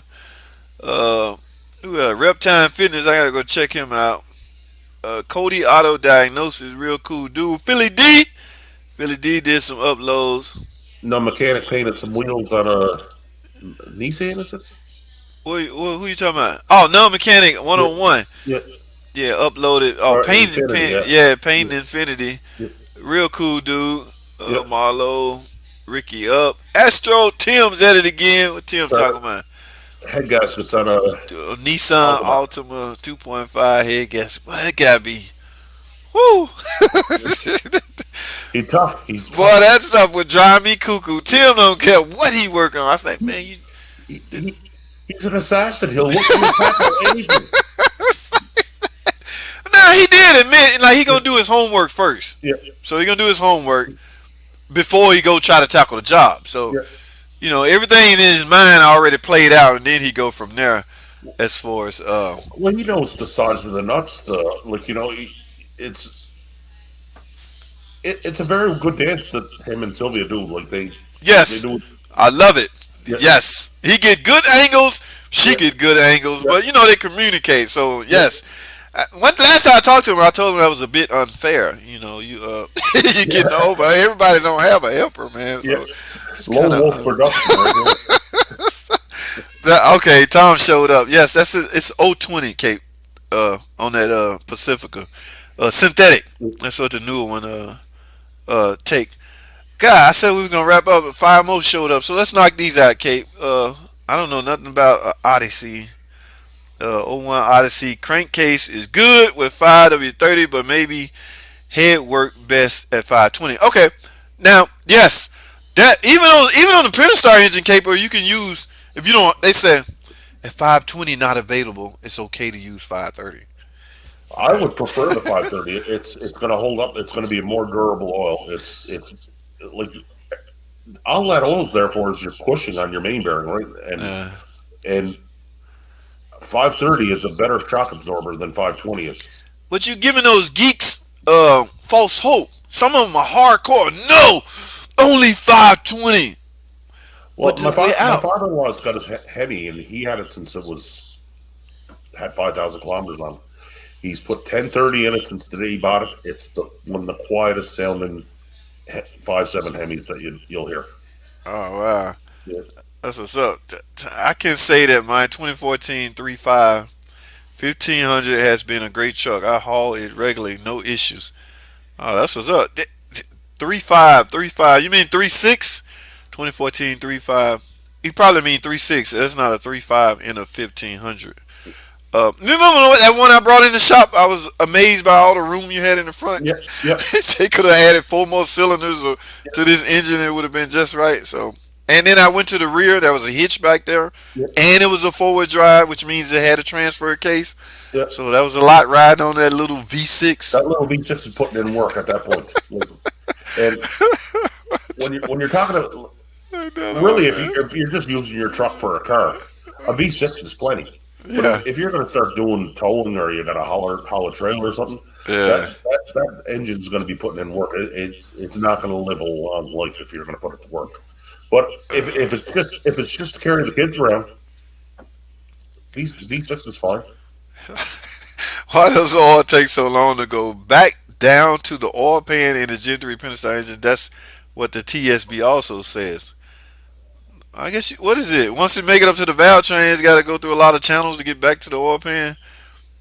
Speaker 1: Uh, Reptime Fitness, I gotta go check him out. Cody Auto Diagnosis, real cool dude. Philly D did some uploads.
Speaker 2: No mechanic painted some wheels on a Nissan, is it?
Speaker 1: Who you talking about? Oh, no mechanic
Speaker 2: Yeah,
Speaker 1: 101.
Speaker 2: yeah.
Speaker 1: Yeah, uploaded. Oh,
Speaker 2: Or
Speaker 1: painting,
Speaker 2: Infinity, yeah.
Speaker 1: yeah,
Speaker 2: Yeah,
Speaker 1: painting Infinity.
Speaker 2: yeah,
Speaker 1: Real cool dude.
Speaker 2: yeah.
Speaker 1: Marlo, Ricky up. Astro Tim's at it again. What Tim
Speaker 2: So
Speaker 1: talking about?
Speaker 2: head gaskets on a
Speaker 1: Nissan
Speaker 2: Altima.
Speaker 1: Altima 2.5 head gasket. Boy, that gotta be. Woo!
Speaker 2: Yeah. He's tough. He's
Speaker 1: Boy,
Speaker 2: tough.
Speaker 1: that stuff would drive me cuckoo. Tim don't care what he working on. I was like, man, you.
Speaker 2: He, he, he's an assassin. He'll look to attack on anything.
Speaker 1: Nah, he did admit, like he gonna do his homework first.
Speaker 2: Yeah,
Speaker 1: So he gonna do his homework before he go try to tackle the job. So
Speaker 2: yeah.
Speaker 1: everything in his mind already played out, and then he go from there as far as
Speaker 2: Well, he knows the size of the nuts. it's it's a very good dance that him and Sylvia do. Like they
Speaker 1: Yes,
Speaker 2: do.
Speaker 1: I love it.
Speaker 2: Yeah,
Speaker 1: Yes, he get good angles. She
Speaker 2: yeah,
Speaker 1: get good angles,
Speaker 2: yeah,
Speaker 1: but they communicate. So
Speaker 2: yeah,
Speaker 1: yes. One last time I talked to him, I told him that was a bit unfair. You
Speaker 2: yeah,
Speaker 1: getting over. Everybody don't have a helper, man.
Speaker 2: yeah.
Speaker 1: So it's kind
Speaker 2: Lone
Speaker 1: of
Speaker 2: Wolf Production right here.
Speaker 1: okay. Tom showed up. Yes, that's it. It's 020 Cape on that Pacifica synthetic. That's what the newer one takes. God, I said we were gonna wrap up, but five more showed up. So let's knock these out, Cape. I don't know nothing about Odyssey. '01 Odyssey crankcase is good with 5W30, but maybe head work best at 520. Okay, now yes, that even on the Pentastar engine caper, you can use if you don't. They say at 520 not available, it's okay to use 530.
Speaker 2: I
Speaker 1: Okay.
Speaker 2: would prefer the 530. It's going to hold up. It's going to be a more durable oil. It's like all that oil's there for is your pushing on your main bearing, right?
Speaker 1: Uh,
Speaker 2: And 530 is a better shock absorber than 520 is.
Speaker 1: but you giving those geeks false hope. Some of them are hardcore. No, only 520.
Speaker 2: Well,
Speaker 1: We're
Speaker 2: my
Speaker 1: out.
Speaker 2: father-in-law's got his Hemi, and he had it since it was had 5,000 kilometers on it. He's put 1030 in it since the day he bought it. It's one of the quietest sounding 5.7 Hemis that you'll hear.
Speaker 1: Oh wow.
Speaker 2: Yeah,
Speaker 1: That's what's up. I can say that my 2014 35 1500 has been a great truck. I haul it regularly, no issues. Oh, that's what's up. 35, 35. You mean 36? 2014 35. You probably mean 36. That's not a 35 in a 1500. Remember that one I brought in the shop? I was amazed by all the room you had in the front.
Speaker 2: yeah, yeah,
Speaker 1: They could have added four more cylinders to this engine. It would have been just right. So, and then I went to the rear. There was a hitch back there,
Speaker 2: yeah,
Speaker 1: and it was a four-wheel drive, which means it had a transfer case.
Speaker 2: yeah.
Speaker 1: So that was a lot riding on that little V6.
Speaker 2: That little V6 is putting in work at that point. And when you're talking about really, if you're just using your truck for a car, a V6 is plenty. But
Speaker 1: Yeah,
Speaker 2: if you're going to start doing towing or you got a haul a trailer or something,
Speaker 1: yeah.
Speaker 2: that engine's going to be putting in work. It's not going to live a long life if you're going to put it to work. But if it's just to carry the kids around, V6 is fine.
Speaker 1: Why does oil take so long to go back down to the oil pan in the Gen 3 Pentastar engine? That's what the TSB also says. I guess what is it? Once it make it up to the valve train, it's got to go through a lot of channels to get back to the oil pan.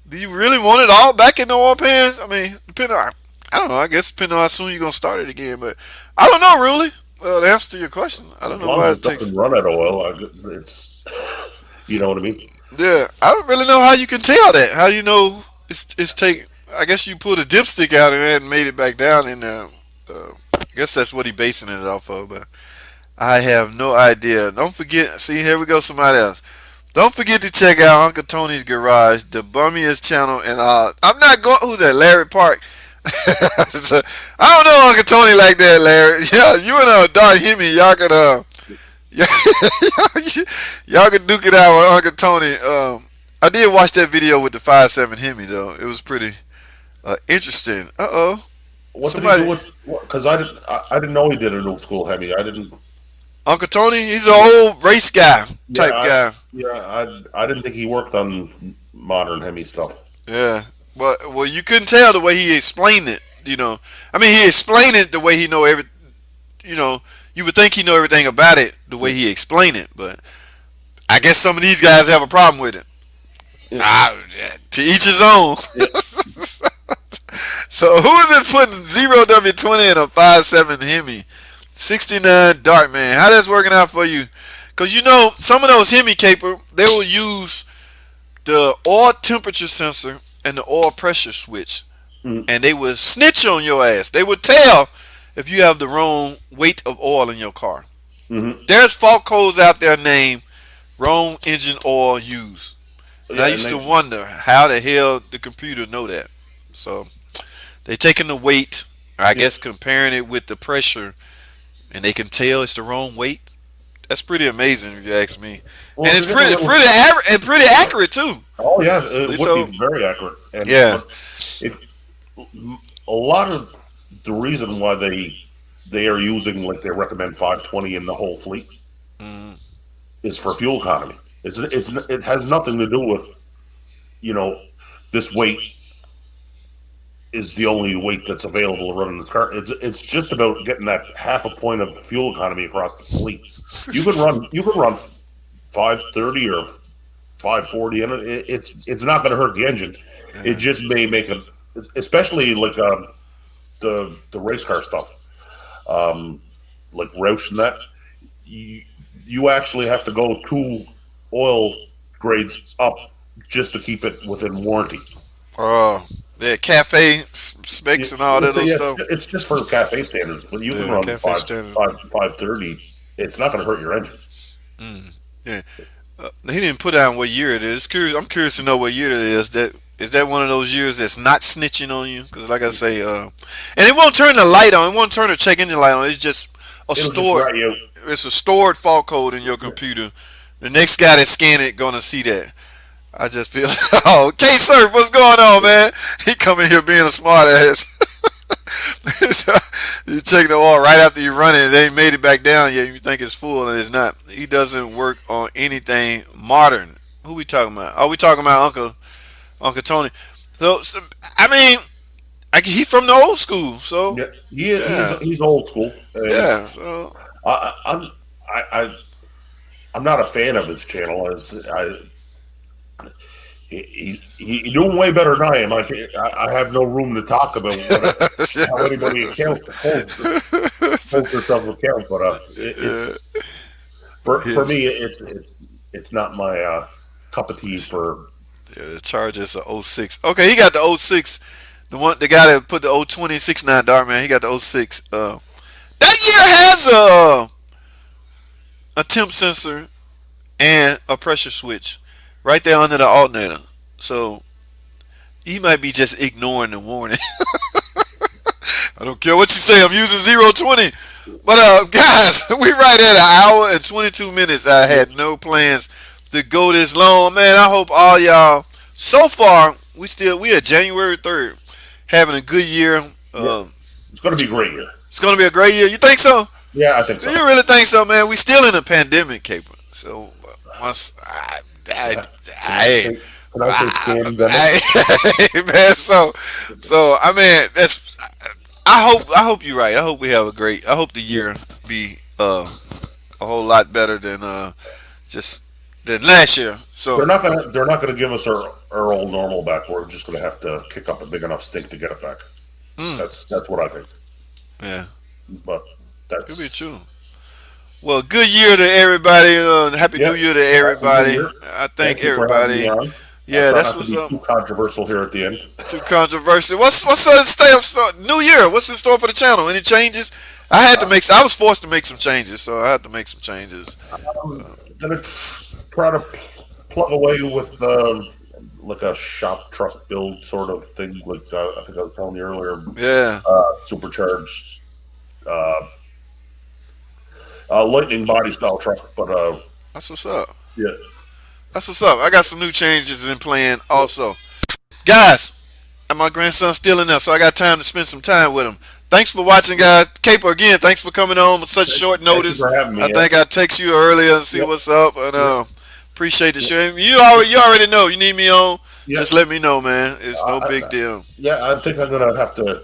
Speaker 1: Do you really want it all back in the oil pans? I mean, depending on I don't know. I guess depending on how soon you're gonna start it again, but I don't know really. The answer to your question, I don't
Speaker 2: As
Speaker 1: know
Speaker 2: long
Speaker 1: why
Speaker 2: as
Speaker 1: it
Speaker 2: it
Speaker 1: takes.
Speaker 2: doesn't run out of oil, it's you know what I mean.
Speaker 1: Yeah, I don't really know how you can tell that. How do you know it's take? I guess you pulled a dipstick out and then made it back down in there. I guess that's what he basing it off of, but I have no idea. Don't forget. See, here we go. Somebody else. Don't forget to check out Uncle Tony's Garage, the bummiest channel, and I'm not going. Who's that? Larry Park. So, I don't know Uncle Tony like that, Larry. Yeah, you and Don Hemi, y'all could y'all could duke it out with Uncle Tony. I did watch that video with the 5.7 Hemi though. It was pretty interesting.
Speaker 2: What did he
Speaker 1: Somebody
Speaker 2: do with? Because I didn't know he did an old school Hemi. I didn't.
Speaker 1: Uncle Tony, he's an old race guy
Speaker 2: Yeah,
Speaker 1: type guy.
Speaker 2: I didn't think he worked on modern Hemi stuff.
Speaker 1: Yeah, but well, you couldn't tell the way he explained it. I mean, he explained it the way he know every. You know, you would think he know everything about it the way he explained it, but I guess some of these guys have a problem with it.
Speaker 2: Yeah,
Speaker 1: To each his own.
Speaker 2: yeah.
Speaker 1: So who is this putting 0W20 in a 5.7 Hemi? 69 Dartman. How that's working out for you? Because some of those Hemi caper, they will use the oil temperature sensor and the oil pressure switch,
Speaker 2: Mm,
Speaker 1: and they would snitch on your ass. They would tell if you have the wrong weight of oil in your car.
Speaker 2: mm-hmm.
Speaker 1: There's fault codes out there named wrong engine oil used. And I
Speaker 2: Yeah, and
Speaker 1: used to wonder how the hell the computer know that. So they taking the weight, I
Speaker 2: yeah.
Speaker 1: guess comparing it with the pressure, and they can tell it's the wrong weight. That's pretty amazing if you ask me.
Speaker 2: Well,
Speaker 1: And
Speaker 2: if
Speaker 1: it's
Speaker 2: you get a
Speaker 1: pretty
Speaker 2: little,
Speaker 1: pretty average and pretty accurate too.
Speaker 2: oh yeah, it would
Speaker 1: So
Speaker 2: be very accurate. And
Speaker 1: yeah,
Speaker 2: but if a lot of the reason why they are using, like, they recommend 520 in the whole fleet
Speaker 1: Mm.
Speaker 2: is for fuel economy. It has nothing to do with, you know, this weight is the only weight that's available to run in this car. It's just about getting that half a point of fuel economy across the fleet. You can run 530 or 540 in it. It's not going to hurt the engine. It
Speaker 1: Yeah.
Speaker 2: just may make it, especially like the race car stuff, um, like Roush and that. You, you actually have to go 2 oil grades up just to keep it within warranty.
Speaker 1: Uh, yeah, cafe
Speaker 2: Yeah,
Speaker 1: specs and all that other
Speaker 2: yeah,
Speaker 1: stuff.
Speaker 2: it's just for cafe standards, but you can
Speaker 1: Yeah,
Speaker 2: run
Speaker 1: cafe standard.
Speaker 2: 530. It's not going to hurt your engine.
Speaker 1: Mm. Yeah. He didn't put down what year it is. Curious. I'm curious to know what year it is. That one of those years that's not snitching on you? Because like I say, and it won't turn the light on. It won't turn the check engine light on. It's just a
Speaker 2: It'll just
Speaker 1: stored.
Speaker 2: rat you.
Speaker 1: It's a stored fault code in your computer. The next guy that scan it gonna see that. I just feel, oh, K-Surf, what's going on, man? He come in here being a smart ass. So, you check the oil right after you run it. It ain't made it back down yet. You think it's full and it's not. He doesn't work on anything modern. Who we talking about? Oh, we talking about Uncle Tony. So I mean, he from the old school. So
Speaker 2: Yeah,
Speaker 1: yeah,
Speaker 2: he's old school, and
Speaker 1: yeah. So
Speaker 2: I, I'm I I'm not a fan of his channel. He's doing way better than I am. I have no room to talk about how anybody holds herself account, but
Speaker 1: yeah,
Speaker 2: it's for
Speaker 1: his
Speaker 2: me it's not my cup of tea for.
Speaker 1: yeah, the Chargers are '06. Okay, he got the '06. The guy that put the 02069 Dart man, he got the '06. That year has a temp sensor and a pressure switch right there under the alternator. So he might be just ignoring the warning. I don't care what you say. I'm using 020. But guys, we right at an hour and 22 minutes. I had no plans to go this long, man. I hope all y'all. So far, we are January 3rd, having a good year.
Speaker 2: Yeah, it's going to be a great year.
Speaker 1: It's gonna be a great year. You think so?
Speaker 2: Yeah, I think
Speaker 1: Do
Speaker 2: so.
Speaker 1: you really think so, man? We still in a pandemic, caper. So once
Speaker 2: Can I, can I
Speaker 1: I,
Speaker 2: say can I say scam Bennett?
Speaker 1: man. So I mean, that's. I hope you're right. I hope we have a great. I hope the year be a whole lot better than just than last year. So
Speaker 2: They're not gonna give us our old normal back. We're just gonna have to kick up a big enough stink to get it back.
Speaker 1: mm,
Speaker 2: That's what I think.
Speaker 1: yeah,
Speaker 2: But
Speaker 1: could be
Speaker 2: that's
Speaker 1: true. Well, good year to everybody. Happy New
Speaker 2: yeah.
Speaker 1: Year to
Speaker 2: Happy New
Speaker 1: everybody.
Speaker 2: Year.
Speaker 1: I
Speaker 2: Thank
Speaker 1: thank
Speaker 2: you for having me
Speaker 1: everybody.
Speaker 2: on. I'll
Speaker 1: Yeah,
Speaker 2: try
Speaker 1: that's
Speaker 2: not to
Speaker 1: what's
Speaker 2: be
Speaker 1: up.
Speaker 2: too controversial here at the end.
Speaker 1: Too controversial. What's the stay up store? New Year. What's in store for the channel? Any changes? I had to
Speaker 2: Uh,
Speaker 1: make. I was forced to make some changes, so I had to make some changes.
Speaker 2: I'm gonna try to plug away with like a shop truck build sort of thing. Like I think I was telling you earlier,
Speaker 1: Yeah,
Speaker 2: supercharged uh, lightning body style truck. But
Speaker 1: that's what's up.
Speaker 2: yeah,
Speaker 1: That's what's up. I got some new changes in plan
Speaker 2: yeah.
Speaker 1: also, guys. And my grandson's still in there, so I got time to spend some time with him. Thanks for watching, guys. Caper again. Thanks for coming on with such short
Speaker 2: Thank you
Speaker 1: notice.
Speaker 2: for having
Speaker 1: I
Speaker 2: me. Yeah,
Speaker 1: think I text you earlier and see
Speaker 2: yep,
Speaker 1: what's up, and
Speaker 2: yep,
Speaker 1: appreciate the
Speaker 2: yep,
Speaker 1: show. You already know. You need me on.
Speaker 2: yep.
Speaker 1: Just let me know, man. It's no big
Speaker 2: I,
Speaker 1: deal.
Speaker 2: yeah, I think I'm gonna have to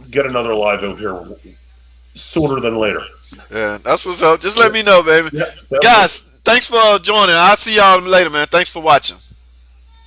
Speaker 2: get another live out here sooner than later.
Speaker 1: Yeah, that's what's up. Just
Speaker 2: Yeah,
Speaker 1: let me know, baby.
Speaker 2: yeah, sounds good.
Speaker 1: Guys, thanks for joining. I'll see y'all later, man. Thanks for watching.